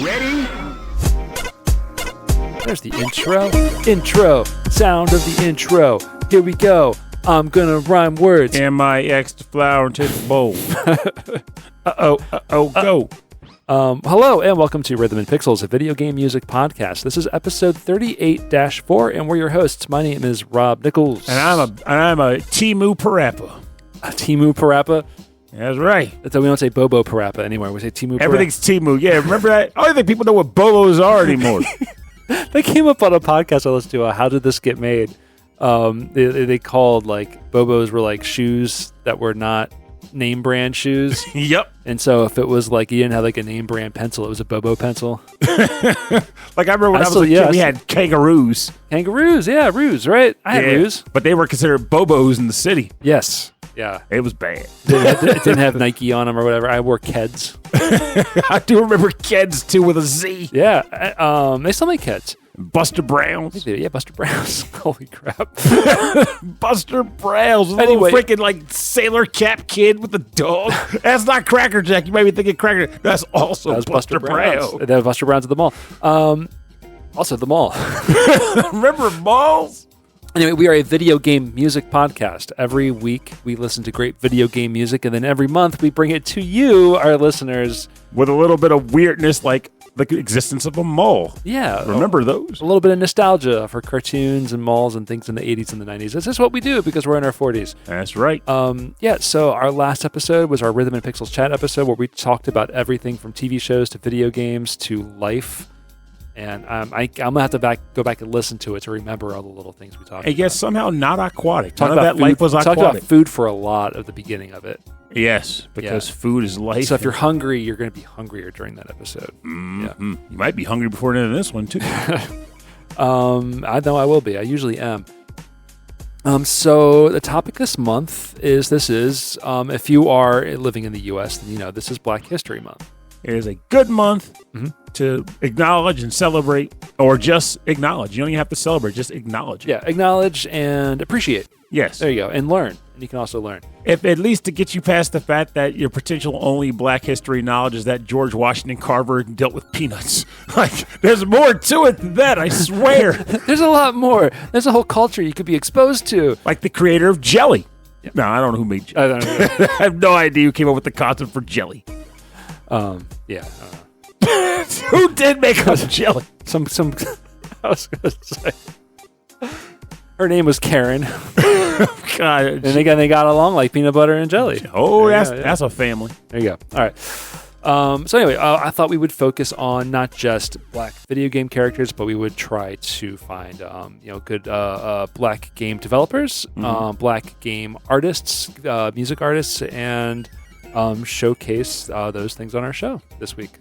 Ready? There's the intro. Intro. Sound of the intro. Here we go. I'm gonna rhyme words. M-I-X the flour into the bowl. Go. Hello and welcome to Rhythm and Pixels, a video game music podcast. This is episode 38-4, and we're your hosts. My name is Rob Nichols. And I'm a Timu Parappa. A Timu Parappa? That's right. So we don't say Bobo Parappa anymore. We say Timu Parappa. Everything's Timu. Yeah, remember that? I don't think people know what Bobos are anymore. They came up on a podcast I listened to. How did this get made? They called like Bobos were like shoes that were not name brand shoes. Yep. And so if it was like you didn't have like a name brand pencil, it was a Bobo pencil. Like I remember when I was a kid, we had kangaroos. Kangaroos, yeah, roos, right? I had roos. But they were considered Bobos in the city. Yes. Yeah. It was bad. It didn't have Nike on them or whatever. I wore Keds. I do remember Keds too with a Z. Yeah. They still make Keds. Buster Browns. Yeah, Buster Browns. Holy crap. Buster Browns. Anyway. Little freaking like sailor cap kid with a dog. That's not Cracker Jack. You might be thinking Cracker Jack. That's also that was Buster Browns. That was Buster Browns at the mall. Also the mall. Remember malls? Anyway, we are a video game music podcast. Every week, we listen to great video game music, and then every month, we bring it to you, our listeners. With a little bit of weirdness, like the existence of a mall. Yeah. Remember those? A little bit of nostalgia for cartoons and malls and things in the 80s and the 90s. This is what we do because we're in our 40s. That's right. So our last episode was our Rhythm and Pixels chat episode where we talked about everything from TV shows to video games to life. And I'm going to have to go back and listen to it to remember all the little things we talked about. I guess somehow not aquatic. None of that life was aquatic. Talked about food for a lot of the beginning of it. Yes, because food is life. So if you're hungry, you're going to be hungrier during that episode. Mm-hmm. Yeah. You might be hungry before the end of this one, too. I know I will be. I usually am. So the topic this month is if you are living in the U.S., then you know this is Black History Month. It is a good month to acknowledge and celebrate, or just acknowledge. You don't even have to celebrate, just acknowledge. Yeah, acknowledge and appreciate. Yes. There you go. And learn. And you can also learn. If at least to get you past the fact that your potential only Black history knowledge is that George Washington Carver dealt with peanuts. Like, there's more to it than that, I swear. There's a lot more. There's a whole culture you could be exposed to. Like the creator of jelly. Yeah. No, I don't know who made jelly. I don't know. I have no idea who came up with the concept for jelly. Yeah, I don't know. Who did make up jelly? Some. I was going to say. Her name was Karen. God, and they got along like peanut butter and jelly. Oh, that's a family. There you go. All right. So anyway, I thought we would focus on not just Black video game characters, but we would try to find good Black game developers, Black game artists, music artists, and showcase those things on our show this week.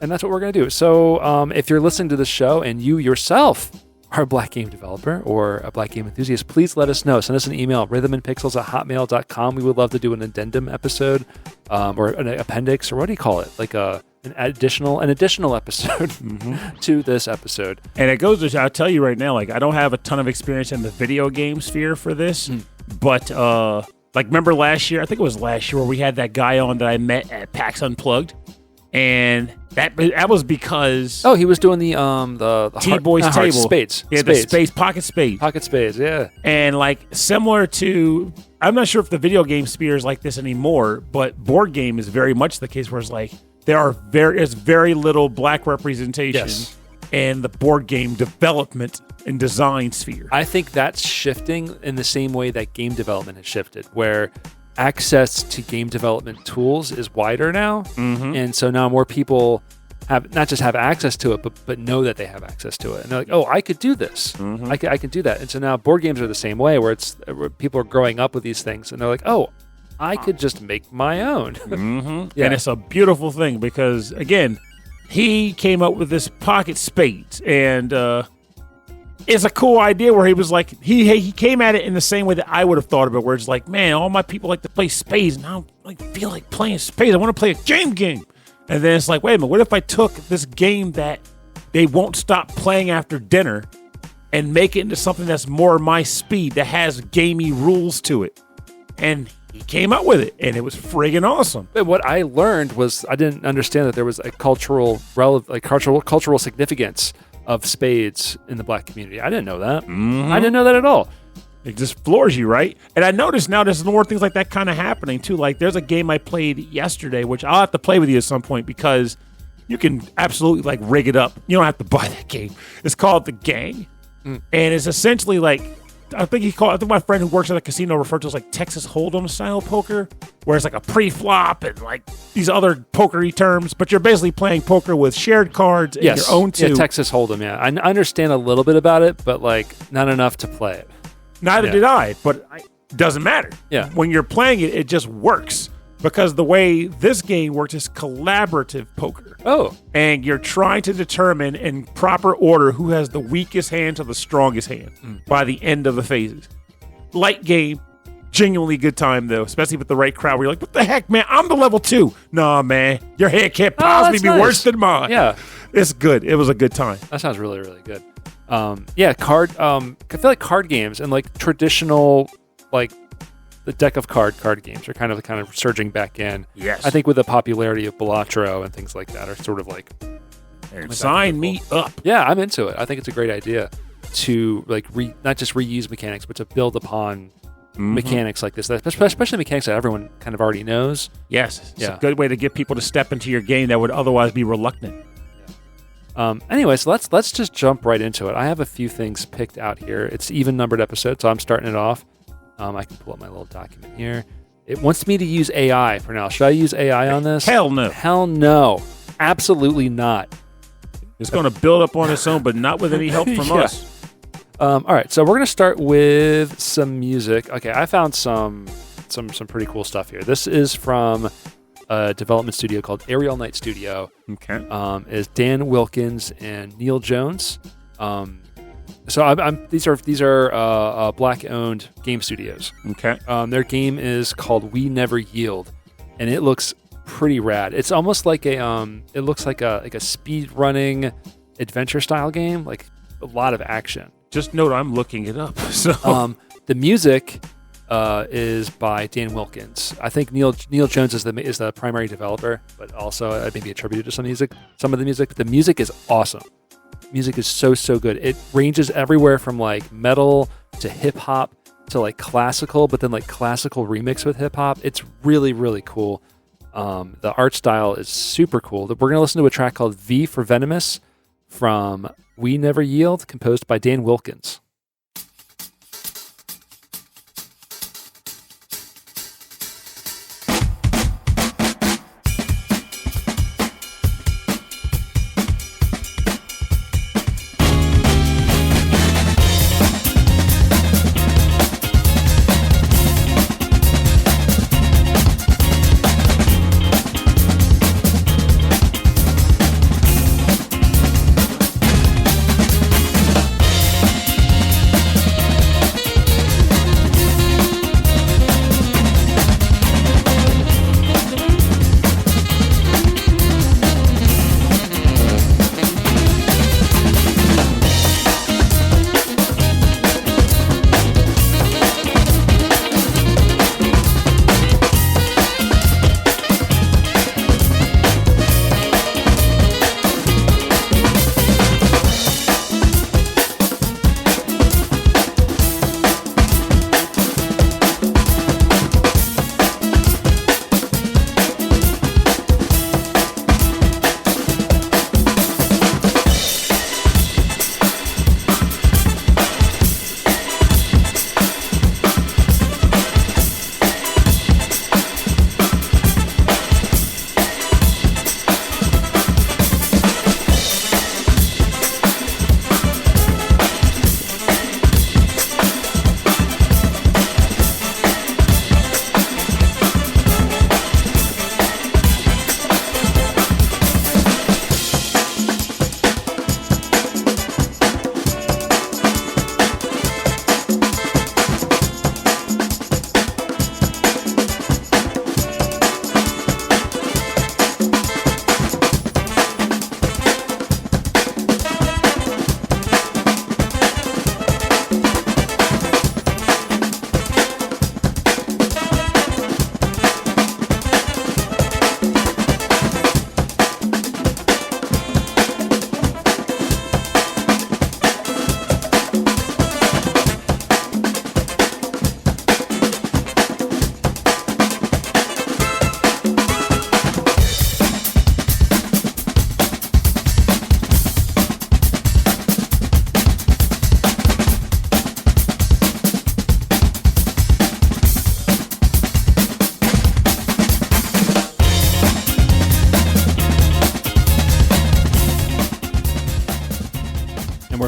And that's what we're going to do. So if you're listening to the show and you yourself are a Black game developer or a Black game enthusiast, please let us know. Send us an email, rhythmandpixels@hotmail.com. We would love to do an addendum episode or an appendix, or what do you call it? Like an additional episode to this episode. And it goes to, I'll tell you right now, like I don't have a ton of experience in the video game sphere for this, but like remember last year, I think it was last year, where we had that guy on that I met at PAX Unplugged. And that was because he was doing the T-Boys table spades. Yeah, spades. The space pocket spades. Yeah. And like similar to, I'm not sure if the video game sphere is like this anymore, but board game is very much the case where it's like there's very little Black representation in the board game development and design sphere. I think that's shifting in the same way that game development has shifted, where access to game development tools is wider now, and so now more people have not just have access to it, but know that they have access to it, and they're like, "Oh, I could do this. I can do that." And so now board games are the same way, where people are growing up with these things, and they're like, "Oh, I could just make my own." Yeah. And it's a beautiful thing because again, he came up with this pocket spades, and it's a cool idea where he was like, he came at it in the same way that I would have thought of it, where it's like, man, all my people like to play spades, and I don't feel like playing spades. I want to play a game. And then it's like, wait a minute, what if I took this game that they won't stop playing after dinner and make it into something that's more my speed, that has gamey rules to it? And he came up with it, and it was friggin' awesome. But what I learned was I didn't understand that there was a cultural significance of spades in the black community. I didn't know that. I didn't know that at all. It just floors you, right? And I noticed now there's more things like that kind of happening too. Like there's a game I played yesterday, which I'll have to play with you at some point because you can absolutely like rig it up. You don't have to buy that game. It's called The Gang, and it's essentially like I think my friend who works at a casino referred to it as like Texas Hold'em style poker, where it's like a pre-flop and like these other pokery terms, but you're basically playing poker with shared cards and your own two. Yeah, Texas Hold'em. Yeah, I understand a little bit about it, but like not enough to play it. Neither did I, but it doesn't matter. Yeah. When you're playing it, it just works because the way this game works is collaborative poker. Oh. And you're trying to determine in proper order who has the weakest hand to the strongest hand by the end of the phases. Light game, genuinely good time though, especially with the right crowd where you're like, what the heck, man? I'm the level 2. Nah, man. Your hand can't possibly be worse than mine. Yeah. It's good. It was a good time. That sounds really, really good. I feel like card games and like traditional, like the deck of card games are kind of surging back in. Yes. I think with the popularity of Balatro and things like that are sort of like sign me up. Yeah, I'm into it. I think it's a great idea to like not just reuse mechanics, but to build upon mechanics like this, especially mechanics that everyone kind of already knows. Yes. It's a good way to get people to step into your game that would otherwise be reluctant. Anyways, let's just jump right into it. I have a few things picked out here. It's even numbered episode, so I'm starting it off. I can pull up my little document here. It wants me to use AI for now. Should I use AI on this? Hell no. Hell no. Absolutely not. It's going to build up on its own, but not with any help from us. All right, so we're going to start with some music. Okay, I found some pretty cool stuff here. This is from a development studio called Aerial Night Studio. Okay. Is Dan Wilkins and Neil Jones. So these are black-owned game studios. Okay. Their game is called We Never Yield, and it looks pretty rad. It's almost like it looks like a speed running adventure style game, like a lot of action. Just note I'm looking it up. So the music is by Dan Wilkins. I think Neil Jones is the primary developer, but also maybe attributed to some of the music. But the music is awesome. Music is so good. It ranges everywhere from like metal to hip hop to like classical, but then like classical remix with hip hop. It's really, really cool. The art style is super cool. We're gonna listen to a track called V for Venomous from We Never Yield, composed by Dan Wilkins.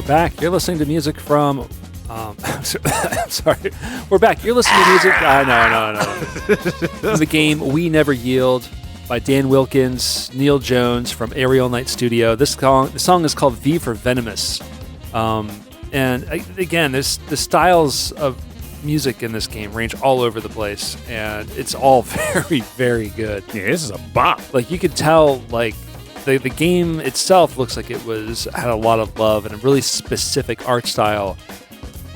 We're back. You're listening to music from. I'm sorry. We're back. You're listening to music. No. From the game We Never Yield by Dan Wilkins, Neil Jones from Aerial Night Studio. The song is called V for Venomous. And again, the styles of music in this game range all over the place, and it's all very, very good. Yeah, this is a bop. Like, you could tell, like, the game itself looks like it had a lot of love and a really specific art style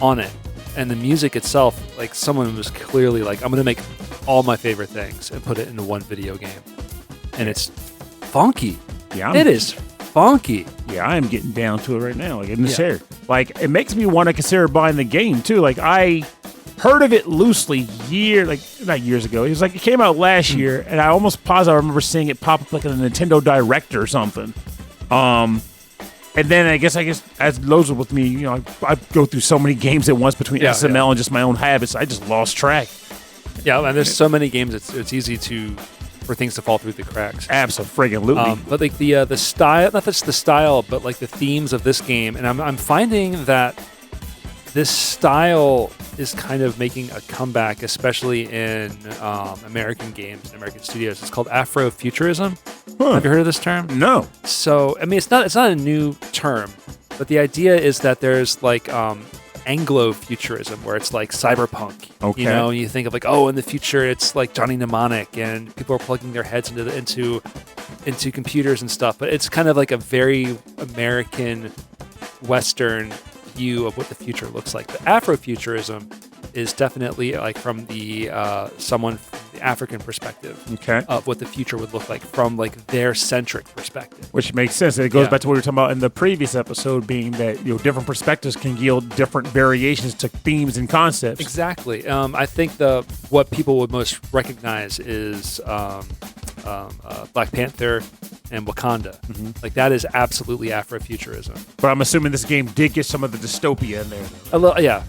on it. And the music itself, like, someone was clearly like, I'm going to make all my favorite things and put it into one video game. And it's funky. Yeah, it is funky. Yeah, I am getting down to it right now, like in the chair. Like, it makes me want to consider buying the game too. Like, I heard of it loosely not years ago. It was like it came out last year, and I almost positive I remember seeing it pop up like in a Nintendo Direct or something. And then I guess as loads with me, you know, I go through so many games at once between SML and just my own habits. I just lost track. Yeah, and there's so many games. It's easy for things to fall through the cracks. Absolutely. But like the style, not just the style, but like the themes of this game, and I'm finding that this style is kind of making a comeback, especially in American games and American studios. It's called Afrofuturism. Have you heard of this term? No. So, I mean, it's not a new term, but the idea is that there's like Anglo-futurism, where it's like cyberpunk. Okay. You know, you think of like, oh, in the future it's like Johnny Mnemonic, and people are plugging their heads into computers and stuff. But it's kind of like a very American Western view of what the future looks like. The Afrofuturism is definitely like from the someone from the African perspective of what the future would look like from like their centric perspective. Which makes sense. It goes back to what we were talking about in the previous episode, being that, you know, different perspectives can yield different variations to themes and concepts. Exactly. I think what people would most recognize is Black Panther and Wakanda. Mm-hmm. Like, that is absolutely Afrofuturism. But I'm assuming this game did get some of the dystopia in there. A little, yeah.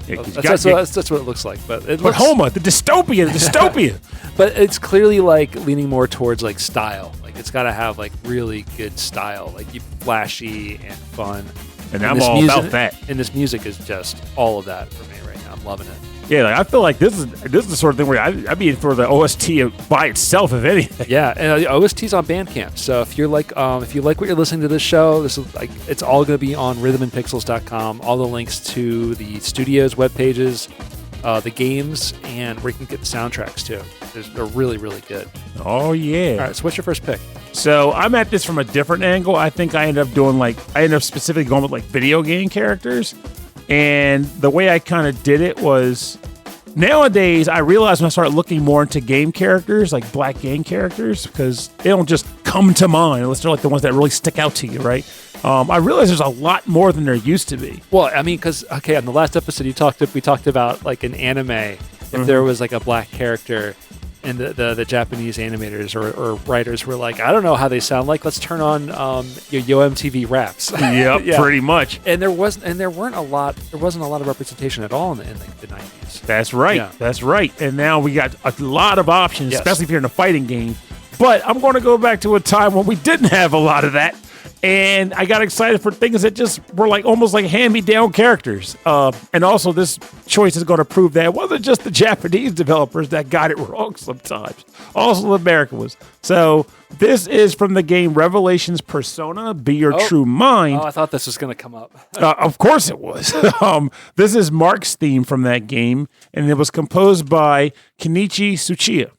That's what it looks like. But Homa, the dystopia. But it's clearly like leaning more towards like style. Like, it's got to have like really good style, like flashy and fun. And I'm all about that. And this music is just all of that for me right now. I'm loving it. Yeah, like, I feel like this is the sort of thing where I'd be in for the OST by itself, if anything. Yeah, and the OST's on Bandcamp. So if you like what you're listening to this show, this is like, it's all going to be on rhythmandpixels.com. All the links to the studio's web pages, the games, and where you can get the soundtracks too. They're really, really good. Oh yeah. All right, so what's your first pick? So I'm at this from a different angle. I think I ended up specifically going with like video game characters. And the way I kind of did it was, nowadays I realized when I started looking more into game characters, like black game characters, because they don't just come to mind unless they're like the ones that really stick out to you, right? I realized there's a lot more than there used to be. Well, I mean, because on the last episode we talked about like an anime, if there was like a black character. And the Japanese animators or writers were like, I don't know how they sound like. Let's turn on Yo MTV Raps. Yep, yeah. Pretty much. And there wasn't a lot of representation at all in like the 90s. That's right. Yeah. That's right. And now we got a lot of options, especially if you're in a fighting game. But I'm going to go back to a time when we didn't have a lot of that. And I got excited for things that just were like almost like hand-me-down characters. And also, this choice is going to prove that it wasn't just the Japanese developers that got it wrong sometimes. Also, the American ones. So this is from the game Revelations Persona, Be Your True Mind. Oh, I thought this was going to come up. Of course it was. This is Mark's theme from that game, and it was composed by Kenichi Tsuchiya.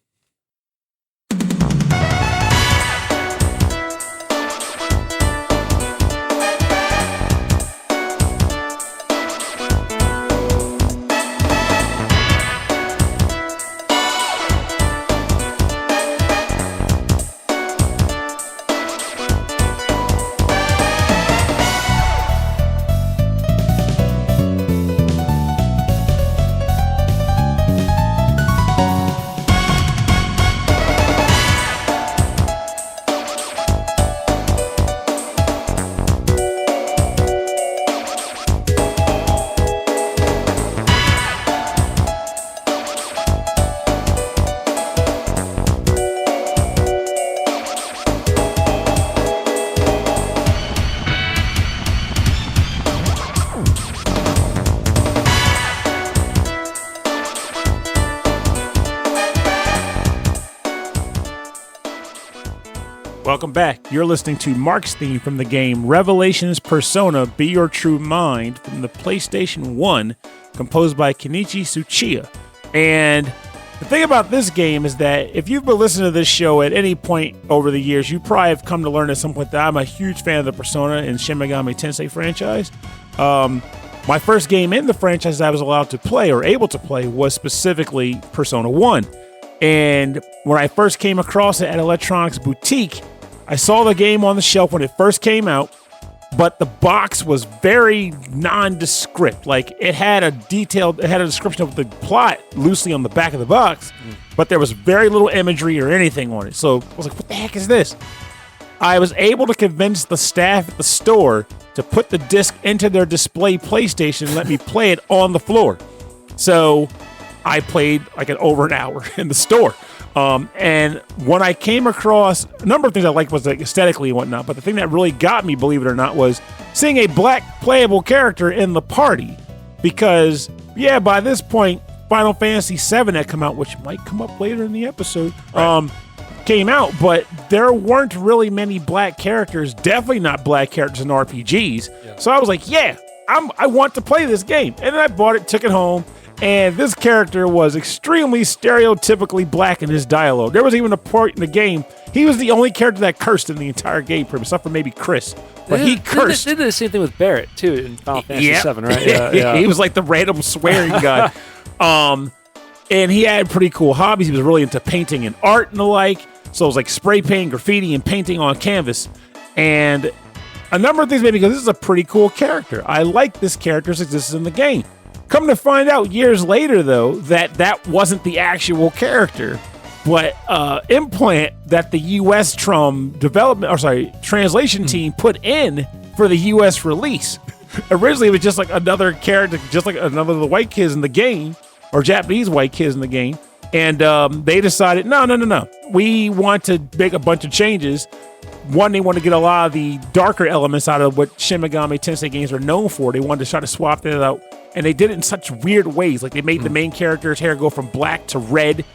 welcome back. You're listening to Mark's theme from the game Revelations Persona Be Your True Mind from the PlayStation 1, composed by Kenichi Tsuchiya. And the thing about this game is that if you've been listening to this show at any point over the years, you probably have come to learn at some point that I'm a huge fan of the Persona and Shin Megami Tensei franchise. My first game in the franchise I was allowed to play or able to play was specifically Persona 1. And when I first came across it at Electronics Boutique, I saw the game on the shelf when it first came out, but the box was very nondescript. Like, it had a description of the plot loosely on the back of the box, but there was very little imagery or anything on it. So I was like, what the heck is this? I was able to convince the staff at the store to put the disc into their display PlayStation and let me play it on the floor. So I played like over an hour in the store. And when I came across a number of things I liked was like aesthetically and whatnot, but the thing that really got me, believe it or not, was seeing a black playable character in the party. Because, yeah, by this point, Final Fantasy VII had come out, which might come up later in the episode, came out, but there weren't really many black characters, definitely not black characters in RPGs. Yeah. So I was like, yeah, I want to play this game. And then I bought it, took it home, and this character was extremely stereotypically black in his dialogue. There was even a part in the game, he was the only character that cursed in the entire game, except for maybe Chris. But he cursed. They did the same thing with Barrett, too, in Final Fantasy VII, right? Yeah. He was like the random swearing guy. And he had pretty cool hobbies. He was really into painting and art and the like. So it was like spray painting, graffiti, and painting on canvas. And a number of things made me go, this is a pretty cool character. I like this character's existence in the game. Come to find out years later, though, that wasn't the actual character, but implant that the U.S. translation team put in for the U.S. release. Originally, it was just like another character, just like another of the white kids in the game, or Japanese white kids in the game. And they decided, no. We want to make a bunch of changes. One, they want to get a lot of the darker elements out of what Shin Megami Tensei games are known for. They wanted to try to swap that out. And they did it in such weird ways. Like, they made the main character's hair go from black to red.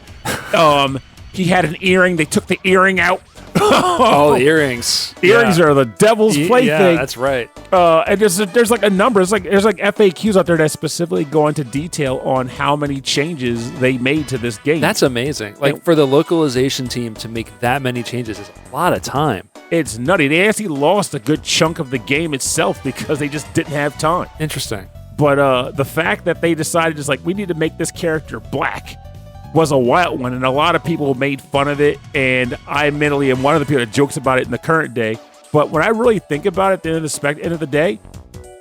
He had an earring. They took the earring out. Oh, the earrings. Earrings are the devil's plaything. Yeah, that's right. And there's like a number. There's like FAQs out there that specifically go into detail on how many changes they made to this game. That's amazing. Like, for the localization team to make that many changes is a lot of time. It's nutty. They actually lost a good chunk of the game itself because they just didn't have time. Interesting. But the fact that they decided just like, we need to make this character black was a wild one, and a lot of people made fun of it, and I mentally am one of the people that jokes about it in the current day. But when I really think about it at the end of the day,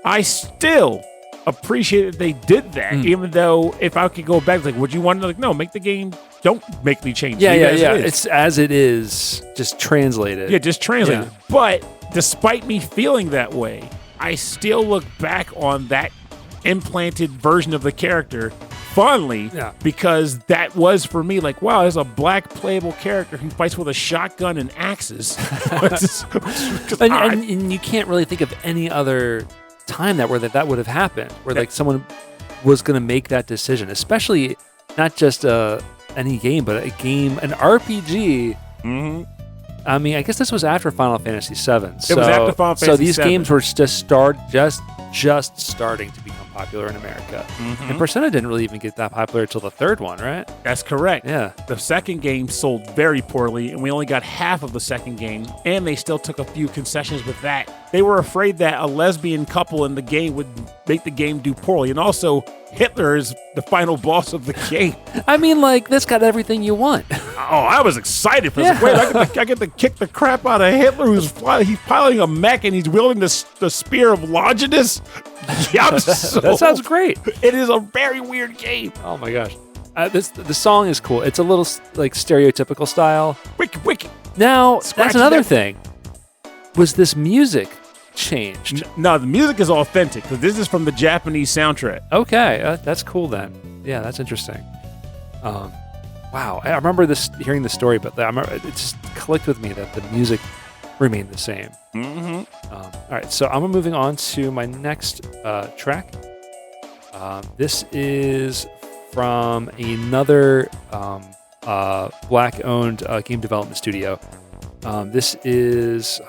I still appreciate that they did that, even though if I could go back, like, would you want to, like, no, make the game, don't make me change. Yeah. It's as it is, just translate it. Yeah, just translate it. But despite me feeling that way, I still look back on that implanted version of the character fondly, because that was for me like, wow, there's a black playable character who fights with a shotgun and axes. and you can't really think of any other time that would have happened, where like someone was going to make that decision, especially not just any game, but an RPG. Mm-hmm. I mean, I guess this was after Final Fantasy VII. It was after Final Fantasy VII. So these games were just starting to become popular in America. Mm-hmm. And Persona didn't really even get that popular until the third one, right? That's correct. Yeah. The second game sold very poorly, and we only got half of the second game, and they still took a few concessions with that. They were afraid that a lesbian couple in the game would make the game do poorly, and also Hitler is the final boss of the game. I mean, like, that's got everything you want. Oh, I was excited for this. Wait, I get to kick the crap out of Hitler, he's piloting a mech and he's wielding the spear of Longinus. Yeah, that sounds great. It is a very weird game. Oh my gosh, the song is cool. It's a little like stereotypical style. Wiki. Now that's another thing. Was this music changed? No, the music is authentic because this is from the Japanese soundtrack. Okay, that's cool then. Yeah, that's interesting. Wow, I remember hearing the story, but it just clicked with me that the music remained the same. Mm-hmm. All right, so I'm moving on to my next track. This is from another Black-owned game development studio. This is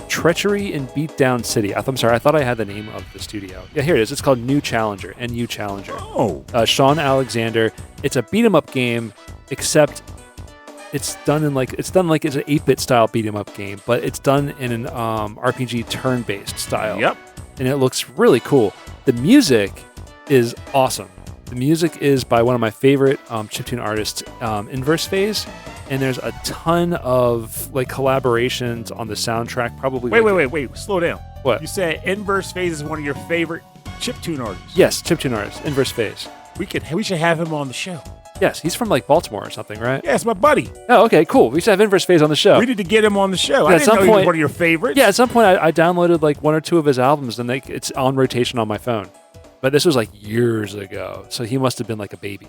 Treachery in Beatdown City. I'm sorry, I thought I had the name of the studio. Yeah, here it is. It's called New Challenger, NU Challenger. Oh. Sean Alexander. It's a beat 'em up game, except it's done like it's an 8-bit style beat 'em up game, but it's done in an RPG turn-based style. Yep. And it looks really cool. The music is awesome. The music is by one of my favorite chiptune artists, Inverse Phase. And there's a ton of like collaborations on the soundtrack. Probably. Wait. Slow down. What? You said Inverse Phase is one of your favorite chiptune artists. Yes, chiptune artist, Inverse Phase. We should have him on the show. Yes, he's from like Baltimore or something, right? Yeah, it's my buddy. Oh, okay, cool. We should have Inverse Phase on the show. We need to get him on the show. Yeah, I didn't know he was one of your favorites. Yeah, at some point I downloaded like one or two of his albums, and it's on rotation on my phone. But this was like years ago, so he must have been like a baby.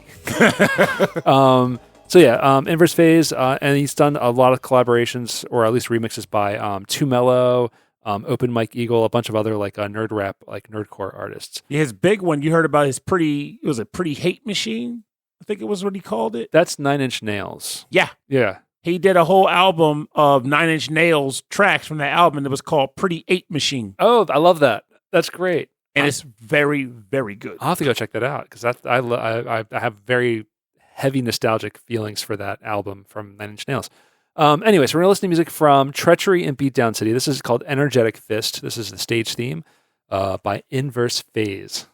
So yeah, Inverse Phase, and he's done a lot of collaborations, or at least remixes by Too Mellow, Open Mike Eagle, a bunch of other like nerd rap, like nerdcore artists. Yeah, his big one you heard about his Pretty Hate Machine? I think it was what he called it. That's 9 Inch Nails. Yeah. Yeah. He did a whole album of 9 Inch Nails tracks from that album that was called Pretty Hate Machine. Oh, I love that. That's great. And it's very, very good. I'll have to go check that out because I have very heavy nostalgic feelings for that album from 9 Inch Nails. Anyway, so we're going to listen to music from Treachery in Beatdown City. This is called Energetic Fist. This is the stage theme by Inverse Phase.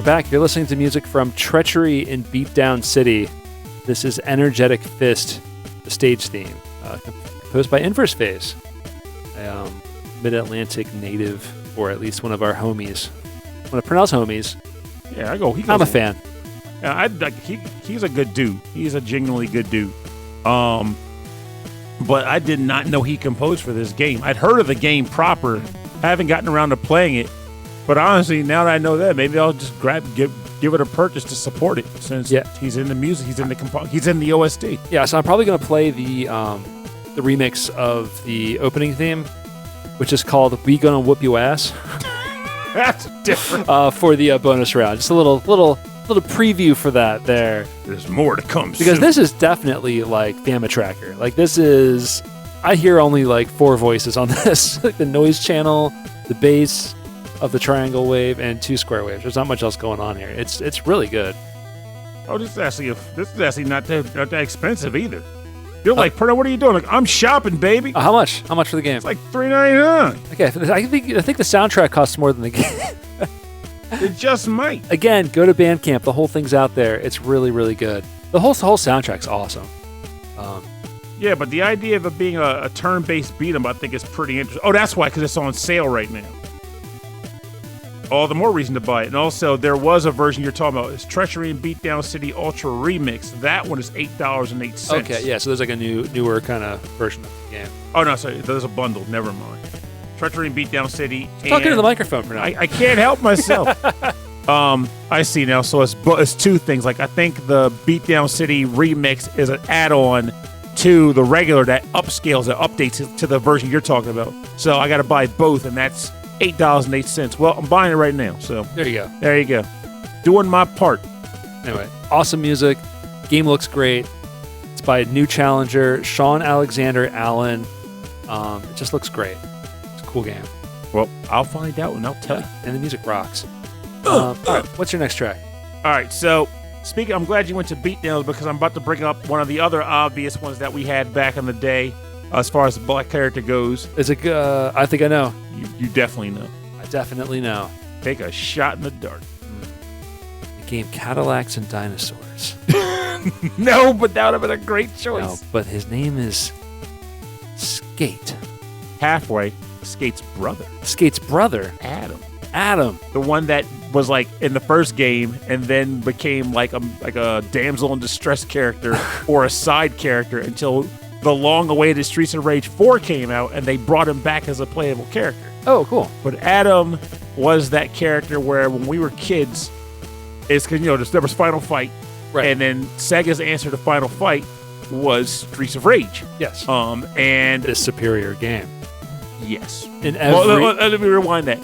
Back. You're listening to music from Treachery in Beatdown City. This is Energetic Fist, the stage theme, composed by Inverse Phase, a Mid-Atlantic native, or at least one of our homies, one of Pernell's homies. Yeah, I'm a fan. Yeah, he's a good dude. He's a genuinely good dude. But I did not know he composed for this game. I'd heard of the game proper. I haven't gotten around to playing it. But honestly, now that I know that, maybe I'll just give it a purchase to support it, since he's in the music, he's in the OST. Yeah, so I'm probably going to play the remix of the opening theme, which is called "We Gonna Whoop You Ass." That's different. For the bonus round, just a little preview for that there. There's more to come because soon. This is definitely like Fama Tracker. Like this is, I hear only like 4 voices on this: like the noise channel, the bass of the triangle wave, and 2 square waves. There's not much else going on here. It's really good. Oh, this is actually not that expensive either. You're like, Pernell, what are you doing? Like, I'm shopping, baby. How much? How much for the game? It's like $3.99. Okay, I think the soundtrack costs more than the game. It just might. Again, go to Bandcamp. The whole thing's out there. It's really, really good. The whole soundtrack's awesome. Yeah, but the idea of it being a turn-based beat 'em, I think is pretty interesting. Oh, that's why, because it's on sale right now. All the more reason to buy it. And also, there was a version you're talking about. It's Treachery in Beatdown City Ultra Remix. That one is $8.08. Okay, yeah, so there's like a newer kind of version of the game. Oh, no, sorry. There's a bundle. Never mind. Treachery in Beatdown City. Talking to the microphone for now. I can't help myself. I see now. So it's 2 things. Like, I think the Beatdown City Remix is an add-on to the regular that upscales, that updates to the version you're talking about. So I got to buy both, and that's $8.08. Well, I'm buying it right now. So There you go. there you go. Doing my part. Anyway, awesome music. Game looks great. It's by new challenger Sean Alexander Allen. It just looks great. It's a cool game. Well, I'll find out and I'll tell you. And the music rocks. All right, what's your next track? All right, so I'm glad you went to Beatdowns because I'm about to bring up one of the other obvious ones that we had back in the day as far as the black character goes. Is it? I think I know. You definitely know. I definitely know. Take a shot in the dark. The game Cadillacs and Dinosaurs. No, but that would have been a great choice. No, but his name is Skate. Halfway, Skate's brother, Skate's brother, Adam. Adam. The one that was like in the first game and then became like a damsel in distress character or a side character until the long-awaited Streets of Rage 4 came out and they brought him back as a playable character. Oh, cool. But Adam was that character where when we were kids, it's because there was Final Fight, Right. and then Sega's answer to Final Fight was Streets of Rage. Yes. And The superior game. yes. In every. Let me rewind that.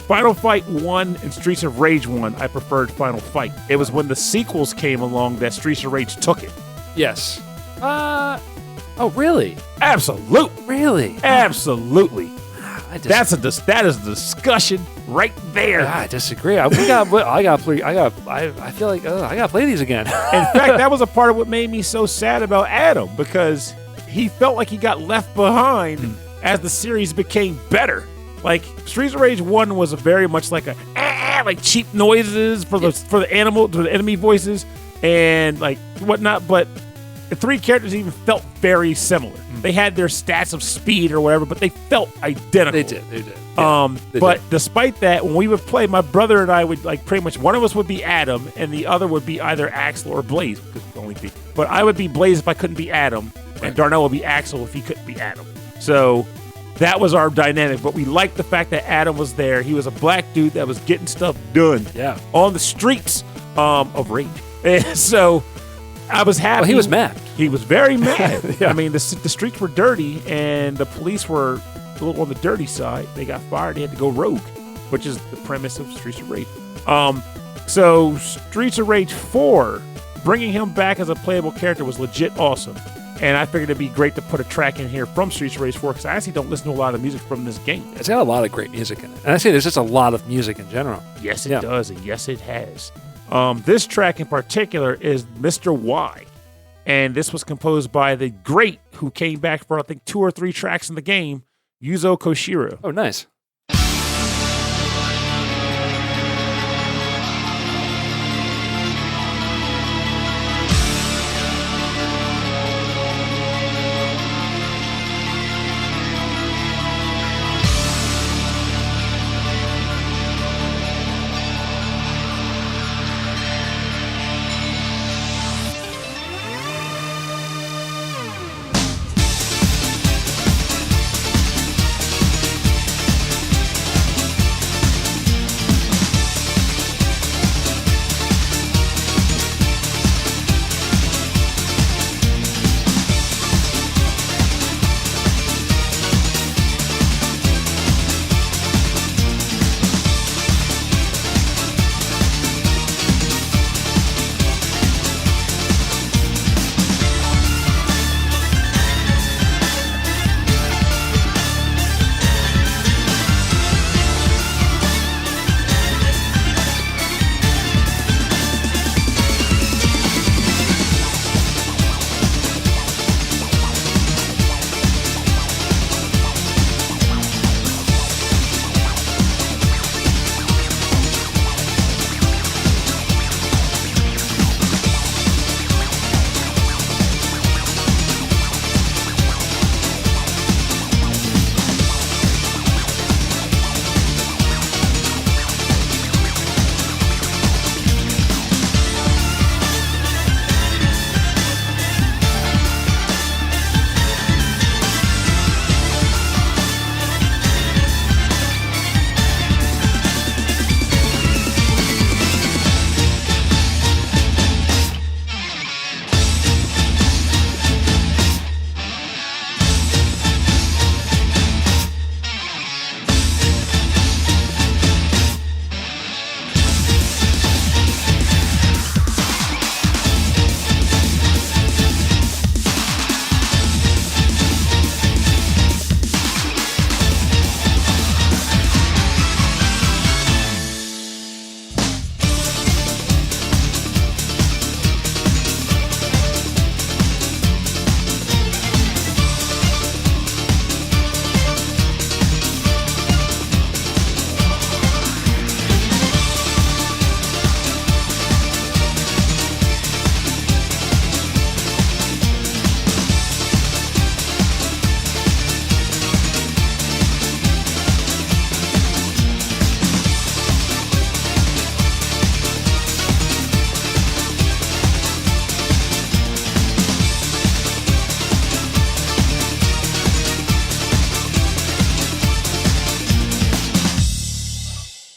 Final Fight 1 and Streets of Rage 1, I preferred Final Fight. It was when the sequels came along that Streets of Rage took it. Yes. Oh, really? Absolutely. Really? Absolutely. I That is a discussion right there. I disagree. I feel like I gotta play these again. In fact, that was a part of what made me so sad about Adam because he felt like he got left behind as the series became better. Like Streets of Rage 1 was very much like like cheap noises for the enemy voices and like whatnot, but the three characters even felt very similar. They had their stats of speed or whatever, but they felt identical. They did. Yeah, but despite that, when we would play, my brother and I would like pretty much one of us would be Adam and the other would be either Axel or Blaze. But I would be Blaze if I couldn't be Adam, and Darnell would be Axel if he couldn't be Adam. So that was our dynamic. But we liked the fact that Adam was there. He was a black dude that was getting stuff done. Yeah. On the streets of Rage. And so I was happy. Well, he was mad. He was very mad. Yeah. I mean, the streets were dirty, and the police were a little on the dirty side. They got fired. They had to go rogue, which is the premise of Streets of Rage. So Streets of Rage 4, bringing him back as a playable character was legit awesome. And I figured it'd be great to put a track in here from Streets of Rage 4 because I actually don't listen to a lot of music from this game. It's got a lot of great music in it. And I say there's just a lot of music in general. Yes, it does, and yes, it has. This track in particular is Mr. Y. And this was composed by the great who came back for, I think, 2 or 3 tracks in the game, Yuzo Koshiro. Oh, nice.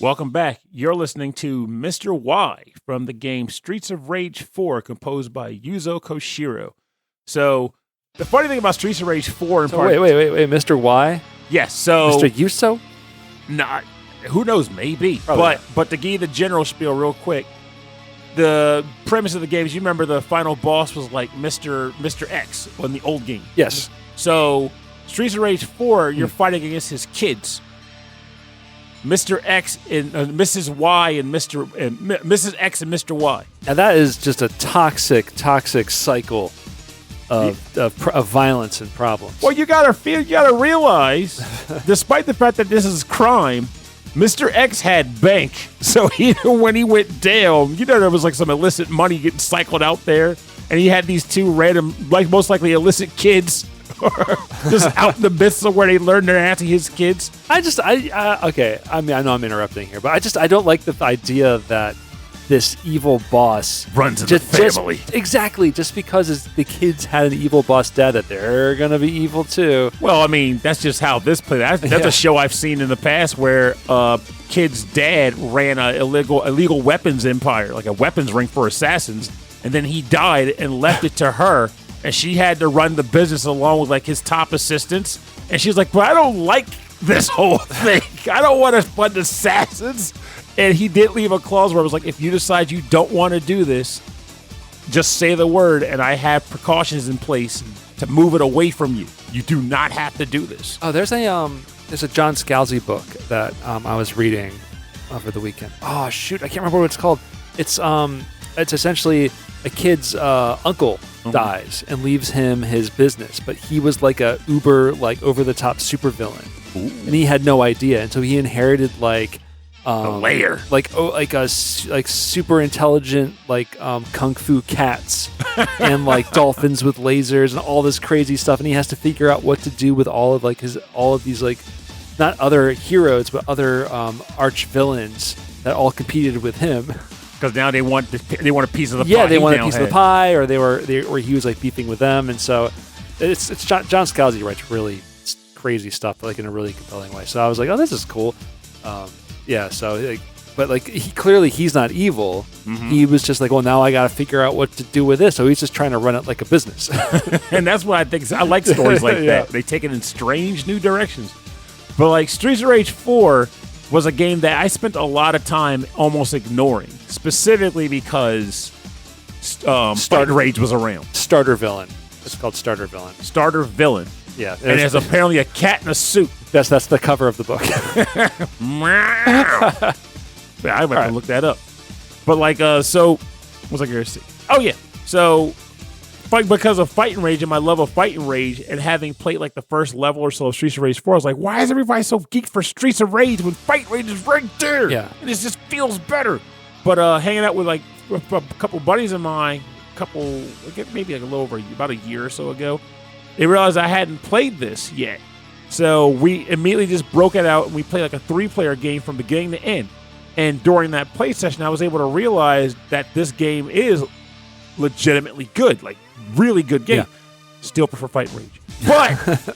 Welcome back. You're listening to Mr. Y from the game Streets of Rage 4, composed by Yuzo Koshiro. So, the funny thing about Streets of Rage 4 in part... Wait, Mr. Y? Yes, so... Mr. Yuso? Nah, who knows, maybe. Probably but to give you the general spiel real quick, the premise of the game is, you remember the final boss was like Mr. X in the old game. Yes. So, Streets of Rage 4, you're fighting against his kids. Mr. X and Mrs. Y and Mrs. X and Mr. Y. Now that is just a toxic cycle of violence and problems. Well, you gotta realize, despite the fact that this is crime, Mr. X had bank. So when he went down, there was like some illicit money getting cycled out there, and he had these two random, like most likely illicit kids. Just out in the midst of where they learn they're actually his kids. Okay. I mean, I know I'm interrupting here, but I don't like the idea that this evil boss runs in the family. Exactly. Just because the kids had an evil boss dad, that they're gonna be evil too. Well, I mean, that's just how this plays. That's a show I've seen in the past where kid's dad ran a illegal weapons empire, like a weapons ring for assassins, and then he died and left it to her. And she had to run the business along with like his top assistants. And she's like, "Well, I don't like this whole thing. I don't want to fund assassins." And he did leave a clause where it was like, if you decide you don't want to do this, just say the word, and I have precautions in place to move it away from you. You do not have to do this. Oh, there's a John Scalzi book that I was reading over the weekend. Oh shoot, I can't remember what it's called. It's essentially a kid's uncle dies and leaves him his business, but he was like a uber, like over the top supervillain, and he had no idea, and so he inherited like a layer, like super intelligent kung fu cats and like dolphins with lasers and all this crazy stuff, and he has to figure out what to do with all of these like not other heroes but other arch villains that all competed with him. Because now they want a piece of the pie. Yeah, they want a piece of the pie, or or he was like beefing with them, and so it's John Scalzi writes really crazy stuff like in a really compelling way. So I was like, oh, this is cool. Yeah. So, he's not evil. Mm-hmm. He was just like, well, now I got to figure out what to do with this. So he's just trying to run it like a business. And that's what I think. I like stories like that. They take it in strange new directions. But like Streets of Rage 4 was a game that I spent a lot of time almost ignoring, specifically because Starter Rage was around. Starter Villain. It's called Starter Villain. Starter Villain. Yeah. And there's apparently a cat in a suit. That's the cover of the book. I might have to look that up. But so, what was I going to say? Oh, yeah. So, because of Fighting Rage and my love of Fighting Rage, and having played like the first level or so of Streets of Rage 4, I was like, why is everybody so geeked for Streets of Rage when Fighting Rage is right there? Yeah. And it just feels better. But hanging out with like a couple buddies of mine, maybe like a little over about a year or so ago, they realized I hadn't played this yet. So we immediately just broke it out and we played like a 3-player game from beginning to end. And during that play session, I was able to realize that this game is legitimately good, like really good game. Yeah. Still prefer Fighting Rage.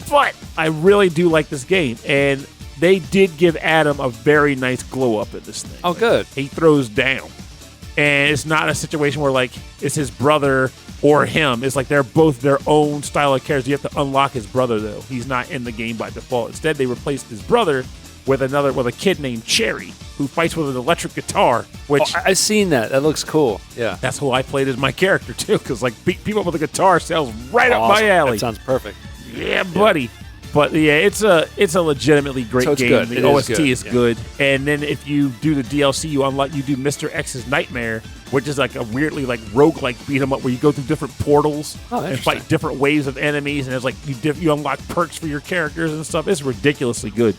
But I really do like this game. And they did give Adam a very nice glow up in this thing. Oh, good. He throws down. And it's not a situation where like it's his brother or him. It's like they're both their own style of characters. You have to unlock his brother, though. He's not in the game by default. Instead, they replaced his brother with a kid named Cherry, who fights with an electric guitar. Which I've seen that. That looks cool. Yeah, that's who I played as my character too. Because like beat people with a guitar sounds right up my alley. That sounds perfect. Yeah, buddy. But yeah, it's a legitimately great game. Good. The OST is good. And then if you do the DLC, you do Mr. X's Nightmare, which is like a weirdly like roguelike beat 'em up where you go through different portals and fight different waves of enemies, and it's like you unlock perks for your characters and stuff. It's ridiculously good.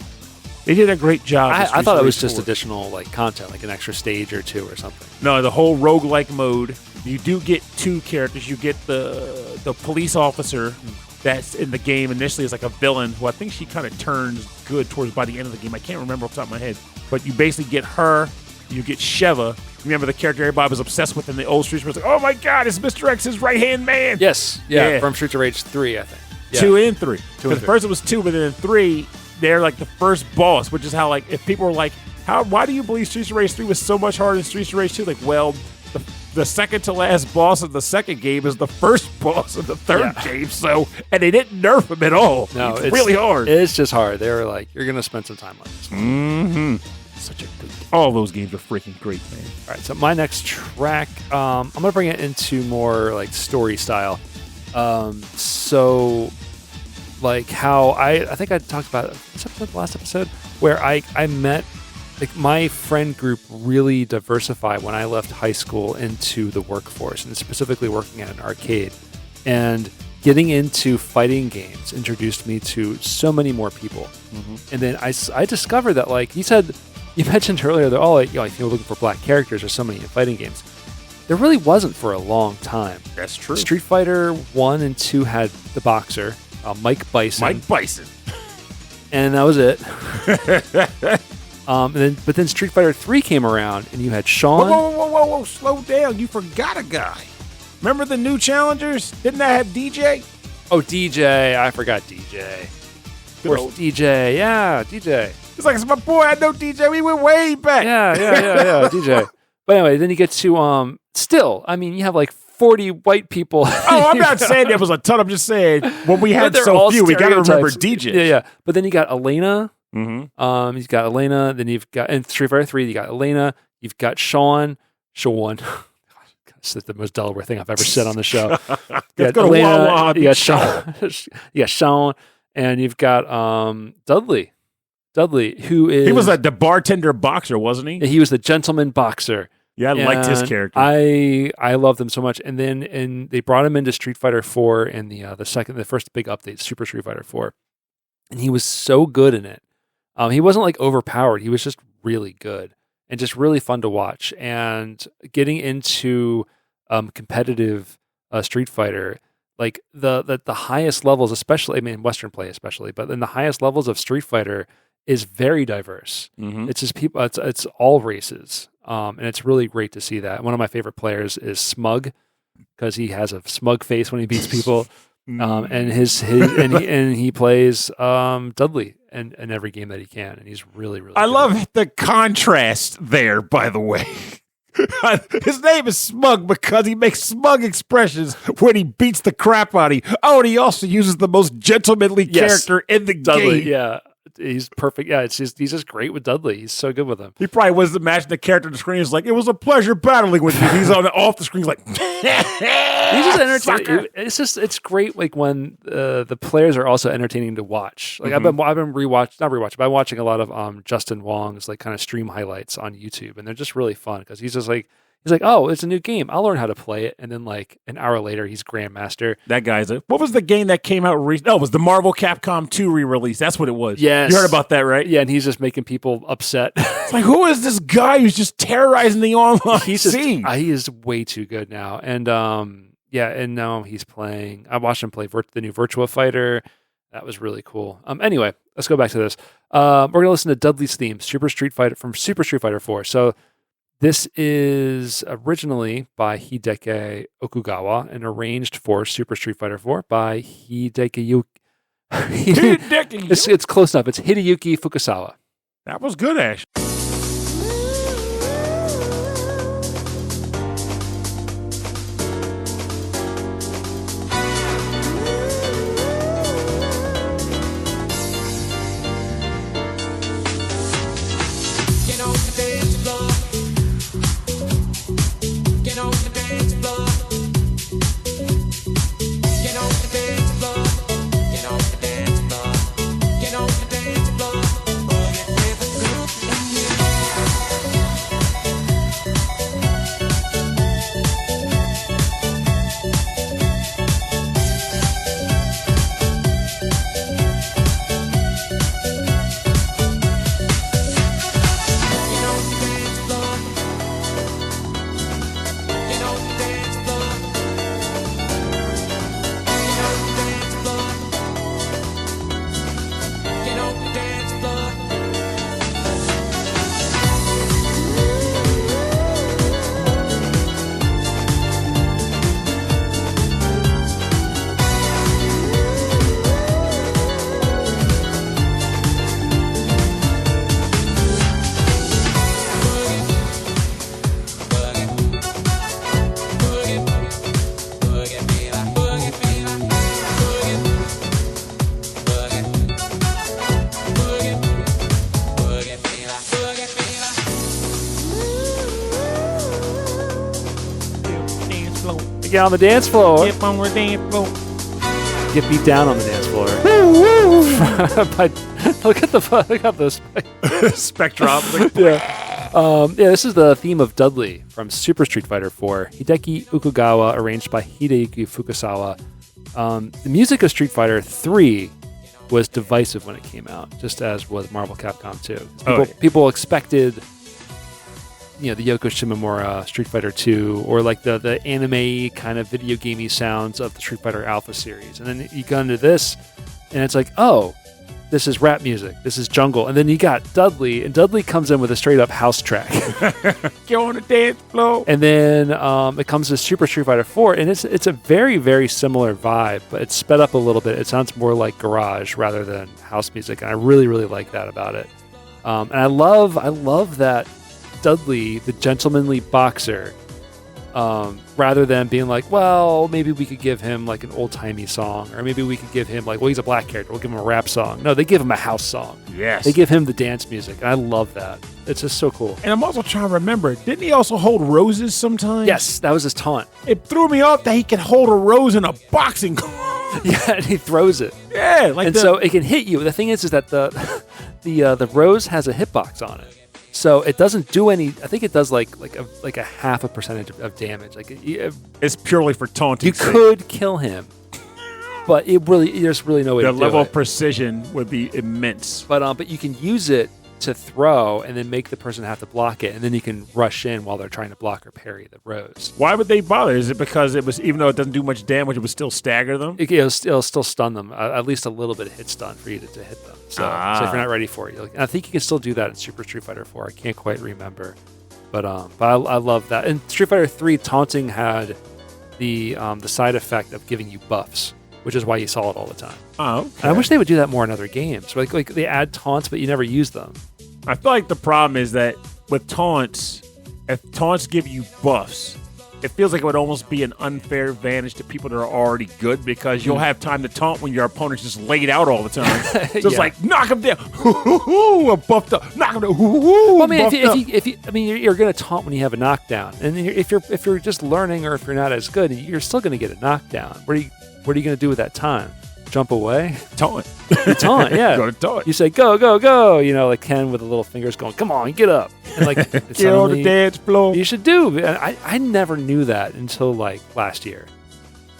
They did a great job. I thought it was just additional like content, like an extra stage or two or something. No, the whole roguelike mode. You do get 2 characters. You get the police officer that's in the game initially is like a villain who I think she kind of turns good towards by the end of the game. I can't remember off the top of my head. But you basically get her, you get Sheva. Remember the character everybody was obsessed with in the old Streets? It was like, oh my God, it's Mr. X's right-hand man. Yes. Yeah. From Streets of Rage 3, I think. Yeah. 2 and 3. Because first it was 2, but then in 3, they're like the first boss, which is how like, if people were like, Why do you believe Streets of Rage 3 was so much harder than Streets of Rage 2? Like, well, the second to last boss of the second game is the first boss of the third game, and they didn't nerf him at all. No, it's really hard. It's just hard. They were like, you're going to spend some time on this one. Mm-hmm. Such a good. All those games are freaking great, man. All right, so my next track, I'm going to bring it into more like story style. So like how I think I talked about the last episode where I met, like, my friend group really diversified when I left high school into the workforce, and specifically working at an arcade. And getting into fighting games introduced me to so many more people. Mm-hmm. And then I discovered that, like you said, you mentioned earlier that if you're looking for black characters, there's so many in fighting games. There really wasn't for a long time. That's true. Street Fighter 1 and 2 had the boxer, Mike Bison. And that was it. But then Street Fighter 3 came around, and you had Sean. Whoa, slow down. You forgot a guy. Remember the new challengers? Didn't that have DJ? Oh, DJ. I forgot DJ. Where's DJ? Yeah, DJ. It's like, it's my boy. I know DJ. We went way back. Yeah, DJ. But anyway, then you get to, still, I mean, you have like 40 white people. Oh, I'm not saying there was a ton. I'm just saying when we had so few, we got to remember DJ. Yeah. But then you got Elena. Mm-hmm. You've got Elena. Then you've got, in Street Fighter 3, you got Elena. You've got Sean. That's the most Delaware thing I've ever said on the show. You got Elena. You got Sean. You got Sean. And you've got Dudley. Dudley, who is... He was the bartender boxer, wasn't he? He was the gentleman boxer. Yeah, I liked his character. I loved him so much. And then they brought him into Street Fighter 4 in the first big update, Super Street Fighter 4. And he was so good in it. He wasn't like overpowered. He was just really good and just really fun to watch. And getting into competitive Street Fighter, like the highest levels, especially, I mean, Western play especially, but in the highest levels of Street Fighter is very diverse. Mm-hmm. It's just people. It's all races, and it's really great to see that. One of my favorite players is Smug, because he has a smug face when he beats people, and he plays Dudley in every game that he can, and he's really really. I good. love the contrast there. By the way. His name is Smug because he makes smug expressions when he beats the crap out of you. Oh, and he also uses the most gentlemanly character in the Dudley, game. Yeah, he's perfect. Yeah, he's just great with Dudley. He's so good with him. He probably was imagining the character on the screen is like, it was a pleasure battling with you. He's off the screen, he's like, he's just entertaining. It's great. Like when the players are also entertaining to watch. Like I've been watching a lot of Justin Wong's like kind of stream highlights on YouTube, and they're just really fun because he's like, oh, it's a new game. I'll learn how to play it. And then like an hour later, he's Grandmaster. That guy's what was the game that came out recently? Oh, it was the Marvel Capcom 2 re-release. That's what it was. Yes. You heard about that, right? Yeah, and he's just making people upset. It's like, who is this guy who's just terrorizing the online scene? He is way too good now. And and now he's playing. I watched him play the new Virtua Fighter. That was really cool. Anyway, let's go back to this. We're going to listen to Dudley's theme, Super Street Fighter 4. So this is originally by Hideki Okugawa and arranged for Super Street Fighter 4 by Hideki. It's close enough. It's Hideyuki Fukasawa. That was good, Ash. Get on the dance floor. Get on the dance floor. Get beat down on the dance floor. But look at those. Spectrum. This is the theme of Dudley from Super Street Fighter 4. Hideki Ukugawa, arranged by Hideyuki Fukasawa. The music of Street Fighter 3 was divisive when it came out, just as was Marvel Capcom 2. People expected, the Yoko Shimomura Street Fighter 2, or like the anime kind of video gamey sounds of the Street Fighter Alpha series. And then you go into this, and it's like, oh, this is rap music, this is jungle. And then you got Dudley, and Dudley comes in with a straight up house track. Get on the dance floor. And then it comes to Super Street Fighter 4, and it's a very, very similar vibe, but it's sped up a little bit. It sounds more like garage rather than house music, and I really, really like that about it. And I love that Dudley, the gentlemanly boxer, rather than being like, well, maybe we could give him like an old-timey song, or maybe we could give him like, well, he's a black character, we'll give him a rap song. No, they give him a house song. Yes. They give him the dance music, and I love that. It's just so cool. And I'm also trying to remember, didn't he also hold roses sometimes? Yes, that was his taunt. It threw me off that he could hold a rose in a boxing glove. Yeah, and he throws it. Yeah, so it can hit you. The thing is that the rose has a hitbox on it. So it doesn't do any. I think it does like a 0.5% of damage. It's purely for taunting. You could kill him, but there's really no way. The to level do of precision would be immense. But you can use it to throw and then make the person have to block it, and then you can rush in while they're trying to block or parry the rose. Why would they bother? Is it because it was, even though it doesn't do much damage, it would still stagger them? It'll still stun them, at least a little bit of hit stun for you to hit them. So if you're not ready for it, and I think you can still do that in Super Street Fighter 4. I can't quite remember, but I love that. And Street Fighter 3, taunting had the side effect of giving you buffs, which is why you saw it all the time. Oh, okay. And I wish they would do that more in other games. Like they add taunts, but you never use them. I feel like the problem is that with taunts, if taunts give you buffs, it feels like it would almost be an unfair advantage to people that are already good, because you'll have time to taunt when your opponent's just laid out all the time. So it's like, knock him down. I'm buffed up. Knock him down. Well, I mean, you're going to taunt when you have a knockdown, and if you're just learning, or if you're not as good, you're still going to get a knockdown. What are you going to do with that time? Jump away? Taunt. Taunt, yeah. Go to taunt. You say, go, go, go. Like Ken with the little fingers going, come on, get up. And get on the dance floor. You should do. I never knew that until last year.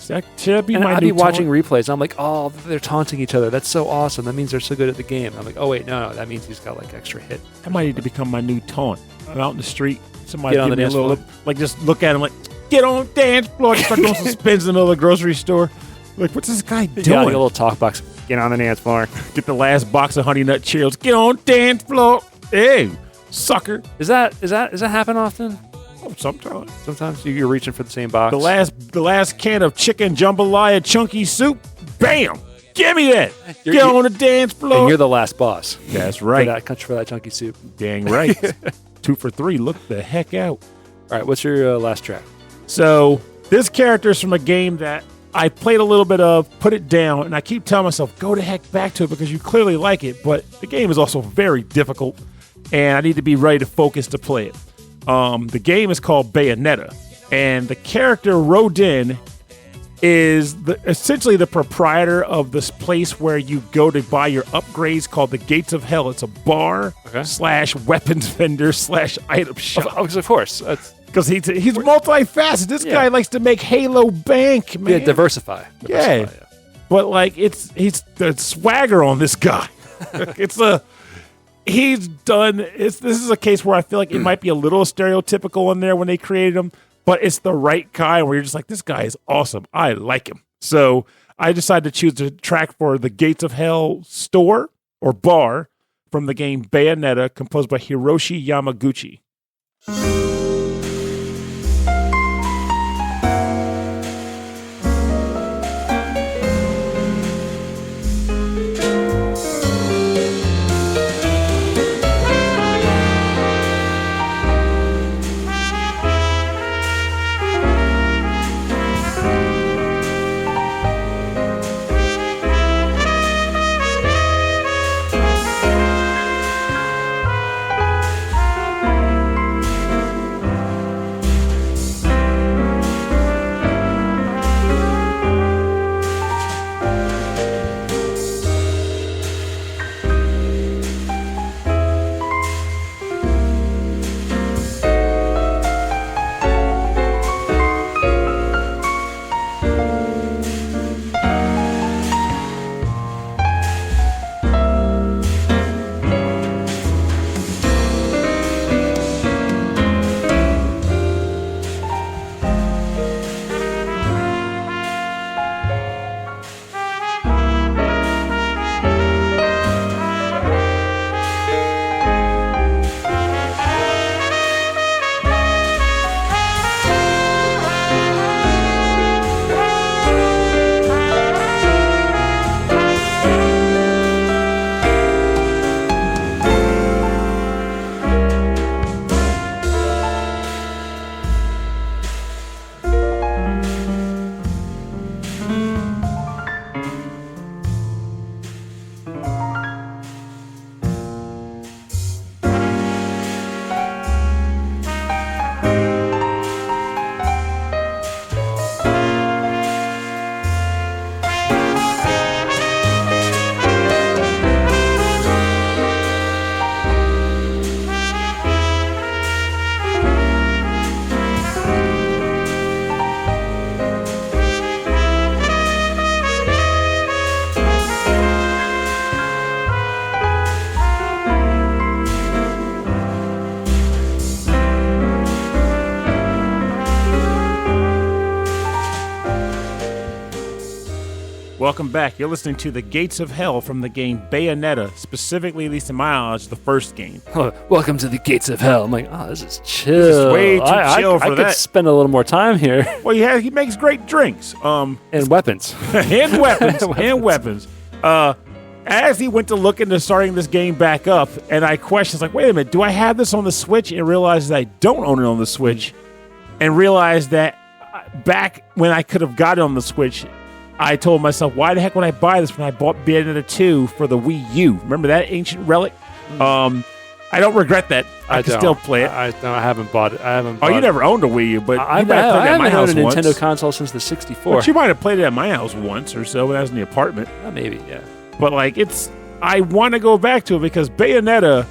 I'd be watching replays. I'm like, oh, they're taunting each other. That's so awesome. That means they're so good at the game. I'm like, oh, wait, no. That means he's got extra hit. That might need to become my new taunt. I'm out in the street. Somebody give me a little, just look at him get on the dance floor. Just start doing some spins in the middle of the grocery store. What's this guy doing? Yeah, a little talk box. Get on the dance floor. Get the last box of Honey Nut Cheerios. Get on dance floor. Hey, sucker. Does that happen often? Oh, sometimes. Sometimes you're reaching for the same box. The last can of chicken jambalaya chunky soup. Bam. Give me that. Get on the dance floor. And you're the last boss. That's right. For that chunky soup. Dang right. 2 for 3. Look the heck out. All right. What's your last track? So this character is from a game that I played a little bit of, put it down, and I keep telling myself, go the heck back to it because you clearly like it, but the game is also very difficult, and I need to be ready to focus to play it. The game is called Bayonetta, and the character Rodin is essentially the proprietor of this place where you go to buy your upgrades called the Gates of Hell. It's a bar / weapons vendor / item shop. Of course. Because he's multifaceted. This guy likes to make Halo bank, man. Yeah, diversify. Yeah. But he's the swagger on this guy. This is a case where I feel like it might be a little stereotypical in there when they created him, but it's the right guy where you're just like, this guy is awesome. I like him. So I decided to choose the track for the Gates of Hell store or bar from the game Bayonetta, composed by Hiroshi Yamaguchi. welcome back. You're listening to The Gates of Hell from the game Bayonetta, specifically, at least in my knowledge, the first game. Welcome to the Gates of Hell. I'm like, oh, this is chill. This is way too chill for I that. could spend a little more time here. Well, he makes great drinks. And weapons. And weapons. And weapons. As he went to look into starting this game back up, and I questioned, like, wait a minute, do I have this on the Switch? And realized that I don't own it on the Switch. And realized that back when I could have got it on the Switch, I told myself, why the heck would I buy this when I bought Bayonetta 2 for the Wii U? Remember that ancient relic? I don't regret that. I can still play it. I haven't bought it. You never owned a Wii U, but I you might have played it at my house once. I haven't owned a Nintendo once. console since the 64. But you might have played it at my house once or so when I was in the apartment. Maybe, yeah. But I want to go back to it because Bayonetta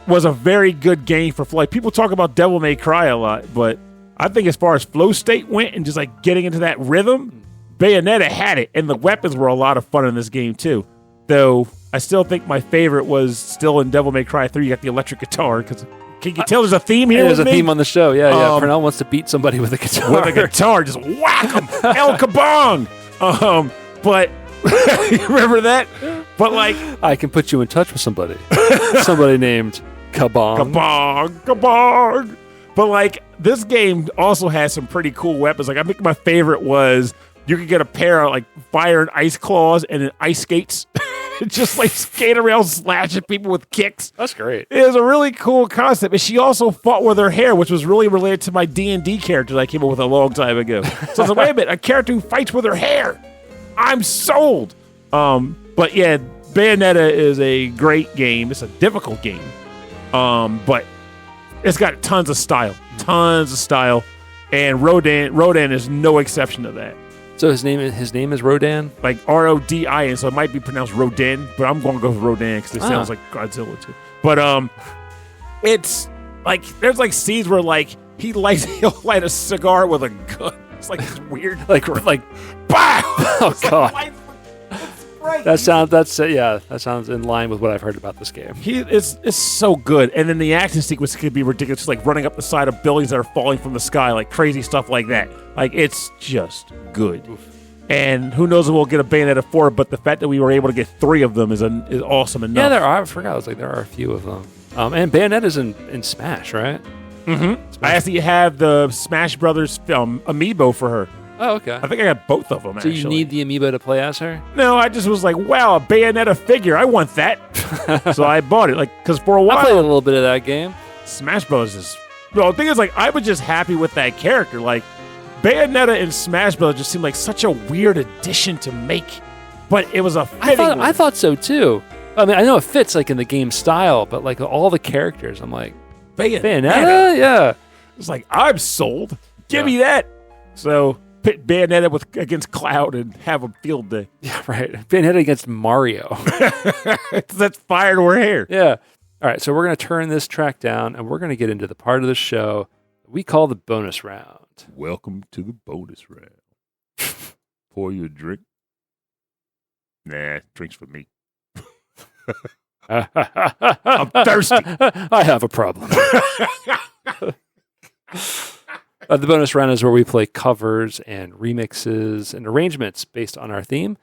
was a very good game for flow. Like, people talk about Devil May Cry a lot, but I think as far as flow state went and just like getting into that rhythm, Bayonetta had it, and the weapons were a lot of fun in this game too. Though I still think my favorite was still in Devil May Cry 3. You got the electric guitar. Because can you tell there's a theme here? There's with a me? theme on the show. Yeah. Pernell wants to beat somebody with a guitar. With a guitar, just whack him, El Kabong. But remember that? But I can put you in touch with somebody. Somebody named Kabong. Kabong. But this game also has some pretty cool weapons. I think my favorite was you could get a pair of fire and ice claws and then ice skates. Just skate around slashing people with kicks. That's great. It was a really cool concept. And she also fought with her hair, which was really related to my D&D character that I came up with a long time ago. So I was like, wait a minute, a character who fights with her hair. I'm sold. But yeah, Bayonetta is a great game. It's a difficult game. But it's got tons of style. And Rodan is no exception to that. So his name is Rodan? Rodin, so it might be pronounced Rodin, but I'm going to go with Rodan because it sounds like Godzilla too. But it's there's scenes where he'll light a cigar with a gun. It's it's weird. Bah! Oh god. Right. That sounds in line with what I've heard about this game. It's so good. And then the action sequence could be ridiculous, just running up the side of buildings that are falling from the sky, crazy stuff like that. It's just good. Oof. And who knows if we'll get a Bayonetta 4, but the fact that we were able to get 3 of them is awesome enough. Yeah, there are. I forgot. There are a few of them. And Bayonetta's in Smash, right? Mm-hmm. Smash. I actually have the Smash Brothers amiibo for her. Oh, okay. I think I got both of them, actually. So you need the amiibo to play as her? No, I just was like, wow, a Bayonetta figure. I want that. So I bought it. Because for a while... I played a little bit of that game. Smash Bros. is... Well, the thing is, I was just happy with that character. Bayonetta and Smash Bros. Just seemed like such a weird addition to make. But it was a fitting one. I thought so, too. I mean, I know it fits, in the game style, but, all the characters, I'm like... Bayonetta? Yeah. It's I'm sold. Give me that. So... pit Bayonetta against Cloud and have a field day. Yeah, right. Bayonetta against Mario. That's fire to her hair. Yeah. All right, so we're going to turn this track down, and we're going to get into the part of the show we call the bonus round. Welcome to the bonus round. Pour you a drink? Nah, drinks for me. I'm thirsty. I have a problem. The bonus round is where we play covers and remixes and arrangements based on our theme.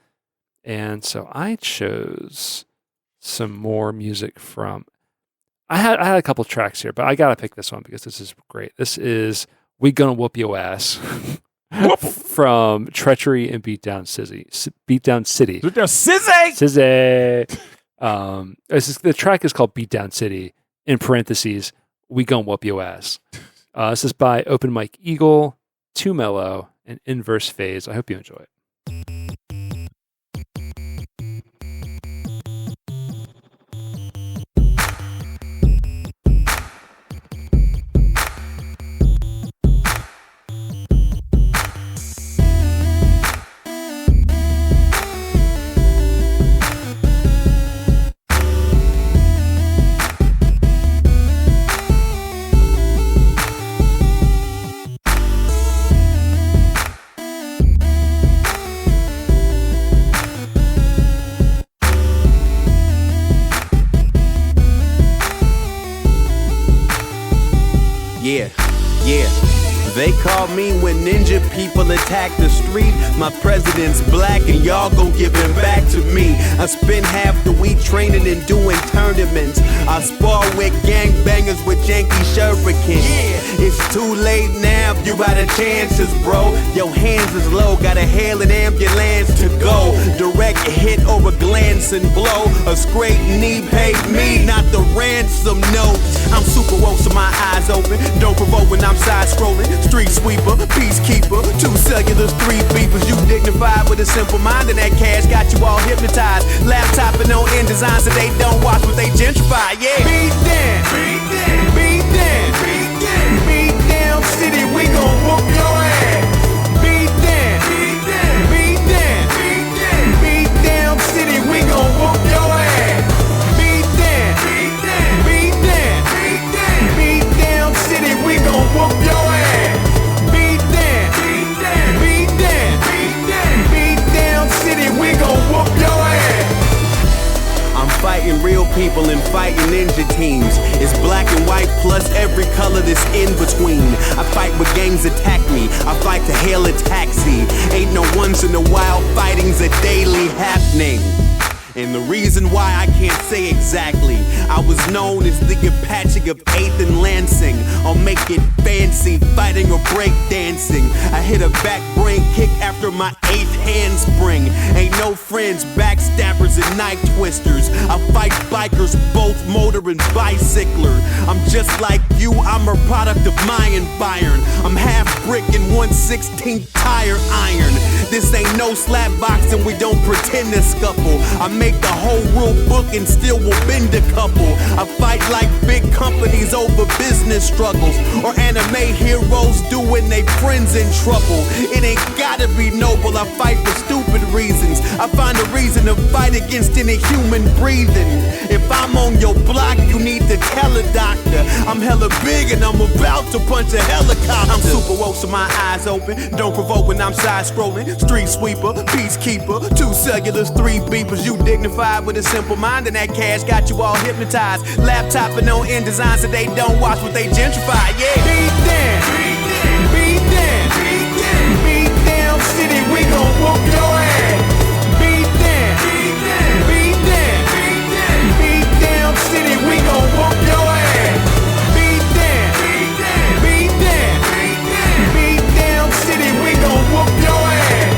And so I chose some more music from... I had a couple tracks here, but I got to pick this one because this is great. This is We Gonna Whoop Yo Ass from Treachery and Beatdown City. Beatdown City. Sizzy! The track is called Beatdown City. In parentheses, We Gonna Whoop Yo Ass. This is by Open Mike Eagle, Too Mellow, and Inverse Phase. I hope you enjoy it. Yeah. They call me when ninja people attack the street. My president's black and y'all gon' give him back to me. I spend half the week training and doing tournaments. I spar with gangbangers with Yankee shurikens. It's too late now if you out of chances, bro. Your hands is low, gotta hail an ambulance to go. Direct hit or a glance and blow. A scrape knee paid me, not the ransom note. I'm super woke so my eyes open. Don't provoke when I'm side scrolling. Street sweeper, peacekeeper, 2 cellulars, 3 beepers. You dignified with a simple mind, and that cash got you all hypnotized. Laptopping on InDesign so they don't watch what they gentrify. Yeah. Beat down, beat down, beat down, beat down, beat down city. We gon' whoop your ass. Beat down, beat down, beat down, beat down, beat down city. We gon' whoop your ass. Beat down, beat down, beat down, beat down, beat down city. We gon' whoop your ass. Beat down, beat down, beat down, beat down, beat down city. We gon' whoop your ass. I'm fighting real people and fighting ninja teams. It's black and white plus every color that's in between. I fight with gangs attack me. I fight to hail a taxi. Ain't no once in a while, fighting's a daily happening. And the reason why I can't say exactly, I was known as the Apache of 8th and Lansing. I'll make it fancy, fighting or break dancing. I hit a back brain kick after my 8th handspring. Ain't no friends, backstabbers and knife twisters. I fight bikers, both motor and bicycler. I'm just like you, I'm a product of my environment. I'm half brick and 1/16 tire iron. This ain't no slap boxing, we don't pretend to scuffle. I make the whole rule book and still will bend a couple. I fight like big companies over business struggles, or anime heroes do when they friends in trouble. It ain't gotta be noble, I fight for stupid reasons. I find a reason to fight against any human breathing. If I'm on your block, you need to tell a doctor. I'm hella big and I'm about to punch a helicopter. I'm super woke so my eyes open. Don't provoke when I'm side scrolling. Street sweeper, peacekeeper, 2 cellulars, 3 beepers. You dignified with a simple mind, and that cash got you all hypnotized. Laptopping on InDesign so they don't watch what they gentrify. Yeah. Beat down, beat down, beat down, beat down, beat down city. We gon' whoop your ass. Beat down, beat down, beat down, beat down, beat down city. We gon' whoop your ass. Beat down, beat down, beat down, beat down, beat down city. We gon' whoop your ass.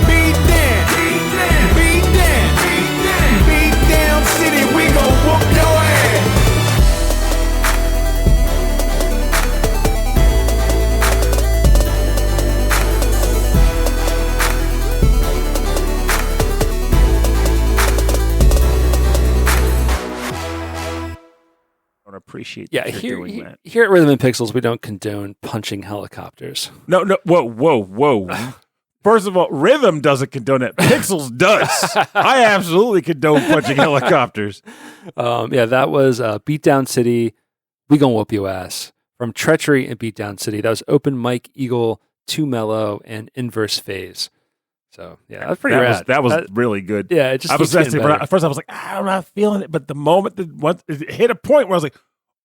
Beat down, beat down, beat down, beat down, beat down city. We gon' whoop your ass. I appreciate Yeah, that you're doing that. here at Rhythm and Pixels, we don't condone punching helicopters. No, whoa. First of all, Rhythm doesn't condone it. Pixels does. I absolutely condone punching helicopters. Yeah, that was Beatdown City, We Gon' Whoop Your Ass. From Treachery and Beatdown City. That was Open Mike Eagle, Too Mellow, and Inverse Phase. So, yeah, that's pretty rad. That was really good. Yeah, it just I was keeps getting better. at first I was like, I'm not feeling it. But the moment it hit a point where I was like,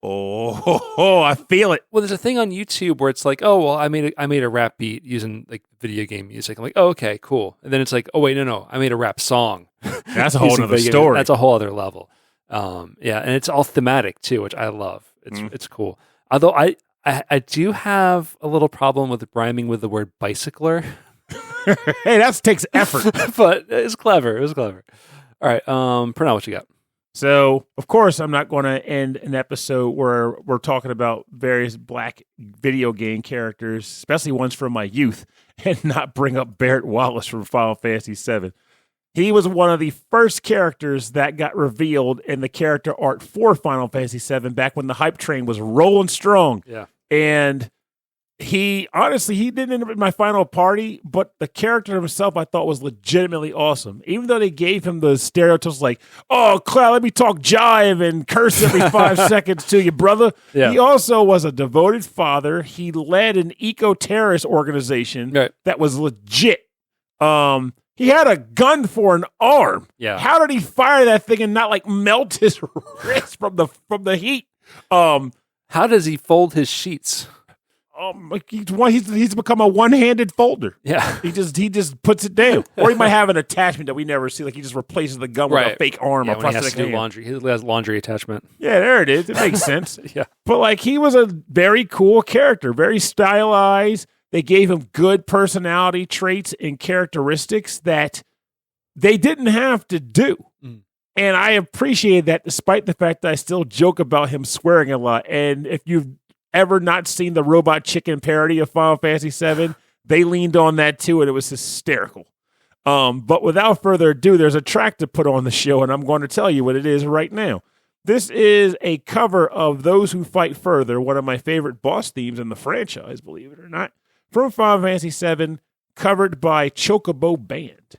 oh, I feel it. Well, there's a thing on YouTube where it's like, oh, well, I made a rap beat using like video game music. I'm like, oh, okay, cool. And then it's like, oh, wait, no, I made a rap song. That's a whole other story. That's a whole other level. Yeah, and it's all thematic too, which I love. It's cool. Although I do have a little problem with rhyming with the word bicycler. Hey, that takes effort. But it's clever. It was clever. All right, Pernell, what you got? So, of course, I'm not going to end an episode where we're talking about various black video game characters, especially ones from my youth, and not bring up Barrett Wallace from Final Fantasy VII. He was one of the first characters that got revealed in the character art for Final Fantasy VII back when the hype train was rolling strong. Yeah. And he didn't end up in my final party, but the character himself I thought was legitimately awesome. Even though they gave him the stereotypes like, oh, Cloud, let me talk jive and curse every 5 seconds to you, brother. Yeah. He also was a devoted father. He led an eco-terrorist organization that was legit. He had a gun for an arm. Yeah. How did he fire that thing and not like melt his wrist from the heat? How does he fold his sheets? he's become a one-handed folder. Yeah. He just puts it down, or he might have an attachment that we never see. Like he just replaces the gun with a fake arm or when he has prosthetic to do hand. laundry. He has laundry attachment. Yeah, there it is. It makes sense. Yeah. But like he was a very cool character, very stylized. They gave him good personality traits and characteristics that they didn't have to do. And I appreciate that, despite the fact that I still joke about him swearing a lot. And if you've ever not seen the Robot Chicken parody of Final Fantasy VII, they leaned on that too, and it was hysterical. But without further ado, there's a track to put on the show, and I'm going to tell you what it is right now. This is a cover of Those Who Fight Further, one of my favorite boss themes in the franchise, believe it or not, from Final Fantasy VII, covered by Chocobo Band.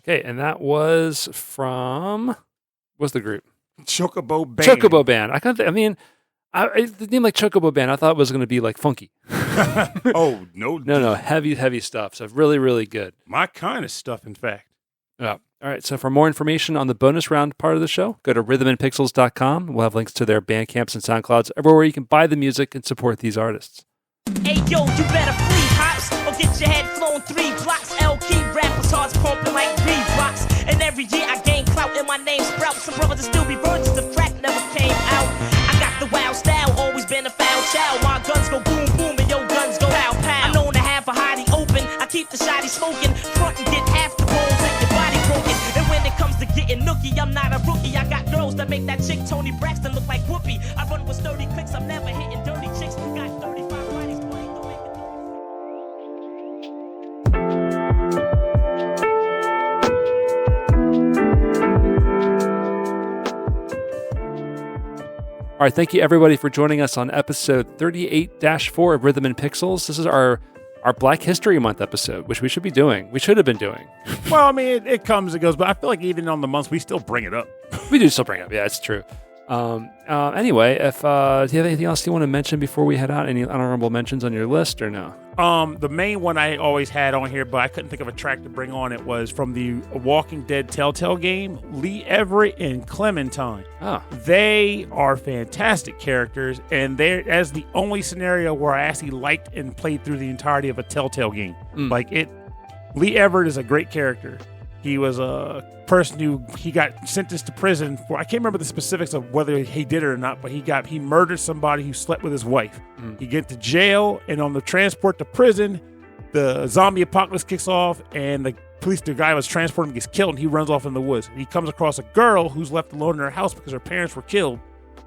Okay, and that was from... What's the group? Chocobo Band. Chocobo Band. The name like Chocobo Band, I thought it was going to be like funky. Oh, no. No, heavy stuff. So really, really good. My kind of stuff, in fact. Yeah. All right, so for more information on the bonus round part of the show, go to rhythmandpixels.com. We'll have links to their Bandcamps and SoundClouds, everywhere you can buy the music and support these artists. Hey yo, you better flee hops or get your head flown 3 blocks. L-key rappers hearts pumping like B-blocks. And every year I gain clout and my name sprouts. Some brothers that still be virgins, the track never came out. I got the wild style, always been a foul child. My guns go boom boom and your guns go pow pow. I'm known to have a hottie open, I keep the shotty smoking. Front and get half the rolls and your body broken. And when it comes to getting nookie, I'm not a rookie. I got girls that make that chick Tony Braxton look like Whoopi. I run with sturdy clicks, I'm never hitting dirty chicks. Got 35 bodies, boy, don't make it. All right, thank you everybody for joining us on episode 38-4 of Rhythm and Pixels. This is our Black History Month episode, which we should be doing. We should have been doing. Well, I mean, it comes and goes, but I feel like even on the months, we still bring it up. We do still bring it up. Yeah, it's true. Anyway, if do you have anything else you want to mention before we head out? Any honorable mentions on your list or no? The main one I always had on here, but I couldn't think of a track to bring on. It was from the Walking Dead Telltale game, Lee Everett and Clementine. Oh. They are fantastic characters, and that's the only scenario where I actually liked and played through the entirety of a Telltale game. Lee Everett is a great character. He was a person he got sentenced to prison for. I can't remember the specifics of whether he did it or not, but he murdered somebody who slept with his wife. He get to jail, and on the transport to prison, the zombie apocalypse kicks off, and the guy who was transporting him gets killed, and he runs off in the woods. And he comes across a girl who's left alone in her house because her parents were killed.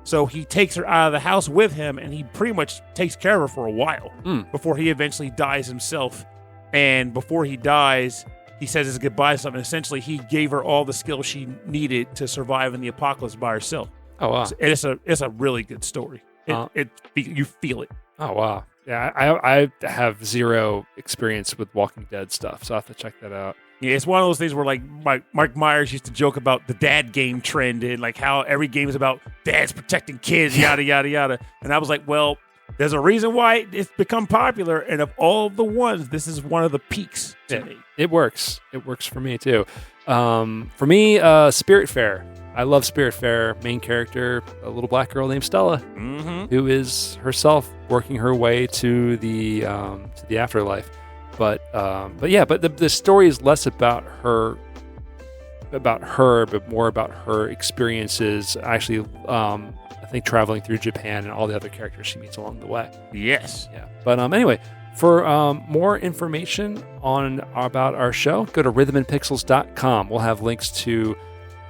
So he takes her out of the house with him, and he pretty much takes care of her for a while before he eventually dies himself. And before he dies, he says his goodbye to something. Essentially, he gave her all the skills she needed to survive in the apocalypse by herself. Oh, wow. And it's a really good story. You feel it. Oh, wow. Yeah, I have zero experience with Walking Dead stuff, so I have to check that out. Yeah, it's one of those things where, like, Mike Myers used to joke about the dad game trend and, like, how every game is about dads protecting kids, yada, yada, yada. And I was like, well, there's a reason why it's become popular, and of all the ones, this is one of the peaks to me. It works. It works for me, too. For me, Spiritfarer. I love Spiritfarer. Main character, a little black girl named Stella, who is herself working her way to the afterlife. But the story is less about her, but more about her experiences. Actually, I think traveling through Japan and all the other characters she meets along the way. Yes. Yeah. But anyway, for more information about our show, go to rhythmandpixels.com. We'll have links to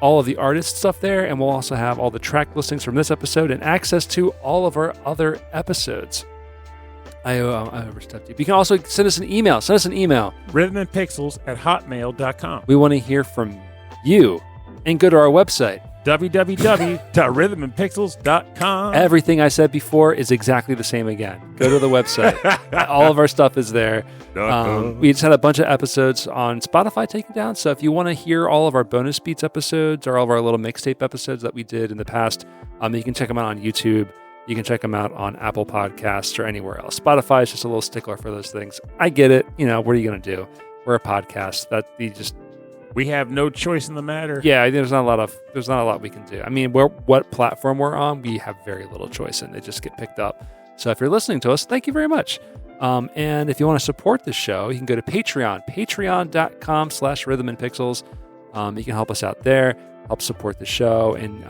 all of the artist stuff there, and we'll also have all the track listings from this episode and access to all of our other episodes. I overstepped you. You can also send us an email. rhythmandpixels@hotmail.com. We want to hear from you. And go to our website. www.rhythmandpixels.com. Everything I said before is exactly the same again. Go to the website. All of our stuff is there. We just had a bunch of episodes on Spotify taken down. So if you want to hear all of our bonus beats episodes or all of our little mixtape episodes that we did in the past, you can check them out on YouTube. You can check them out on Apple Podcasts or anywhere else. Spotify is just a little stickler for those things. I get it. What are you going to do? We're a podcast. We have no choice in the matter. Yeah, there's not a lot we can do. I mean, what platform we're on, we have very little choice, and they just get picked up. So if you're listening to us, thank you very much. And if you want to support the show, you can go to Patreon, patreon.com/rhythmandpixels. You can help us out there, help support the show, and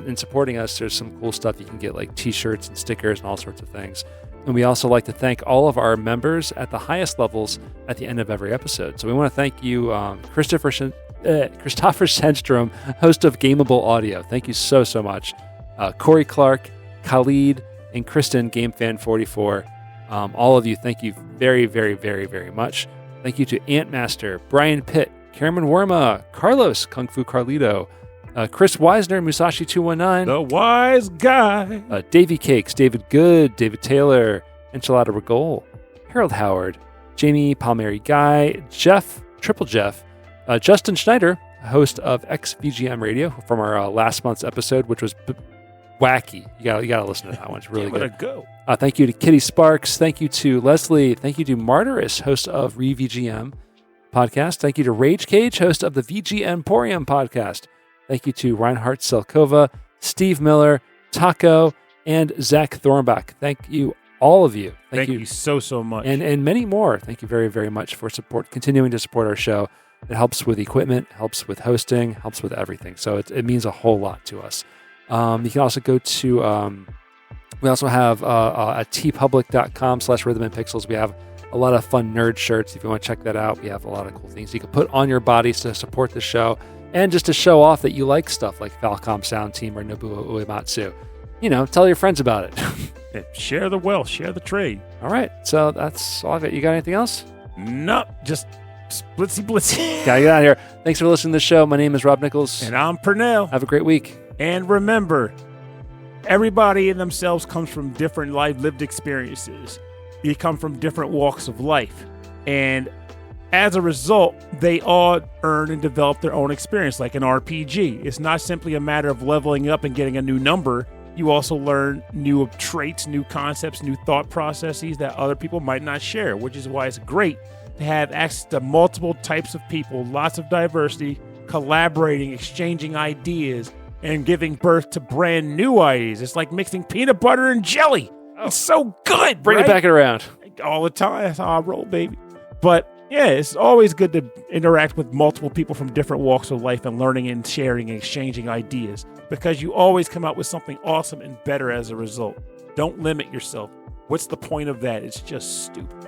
in supporting us, there's some cool stuff you can get, like T-shirts and stickers and all sorts of things. And we also like to thank all of our members at the highest levels at the end of every episode. So we want to thank you, Christopher Sandstrom, host of Gameable Audio. Thank you so much. Corey Clark, Khalid, and Kristen, GameFan44. All of you, thank you very, very, very, very much. Thank you to Antmaster, Brian Pitt, Cameron Worma, Carlos, Kung Fu Carlito, Chris Weisner, Musashi219. The wise guy. Davey Cakes, David Good, David Taylor, Enchilada Regol, Harold Howard, Jamie Palmieri Guy, Jeff, Triple Jeff, Justin Schneider, host of XVGM Radio, from our last month's episode, which was wacky. You gotta listen to that one. It's really good. Go. Thank you to Kitty Sparks. Thank you to Leslie. Thank you to Martyrus, host of ReVGM podcast. Thank you to Rage Cage, host of the VG Emporium podcast. Thank you to Reinhard Selkova, Steve Miller, Taco, and Zach Thornbach. Thank you, all of you. Thank you so much. And many more. Thank you very, very much for continuing to support our show. It helps with equipment, helps with hosting, helps with everything. So it means a whole lot to us. You can also go to, we also have at tpublic.com/rhythmandpixels. We have a lot of fun nerd shirts. If you want to check that out, we have a lot of cool things you can put on your bodies to support the show and just to show off that you like stuff like Falcom Sound Team or Nobuo Uematsu. Tell your friends about it. Share the wealth, share the trade. All right. So that's all I've got. You got anything else? No, just blitzy. Gotta get out of here. Thanks for listening to the show. My name is Rob Nichols. And I'm Pernell. Have a great week. And remember, everybody in themselves comes from different lived experiences. They come from different walks of life. And as a result, they all earn and develop their own experience, like an RPG. It's not simply a matter of leveling up and getting a new number. You also learn new traits, new concepts, new thought processes that other people might not share, which is why it's great to have access to multiple types of people, lots of diversity, collaborating, exchanging ideas, and giving birth to brand new ideas. It's like mixing peanut butter and jelly. It's so good. Bring it back around. All the time. That's how I roll, baby. But yeah, it's always good to interact with multiple people from different walks of life and learning and sharing and exchanging ideas, because you always come out with something awesome and better as a result. Don't limit yourself. What's the point of that? It's just stupid.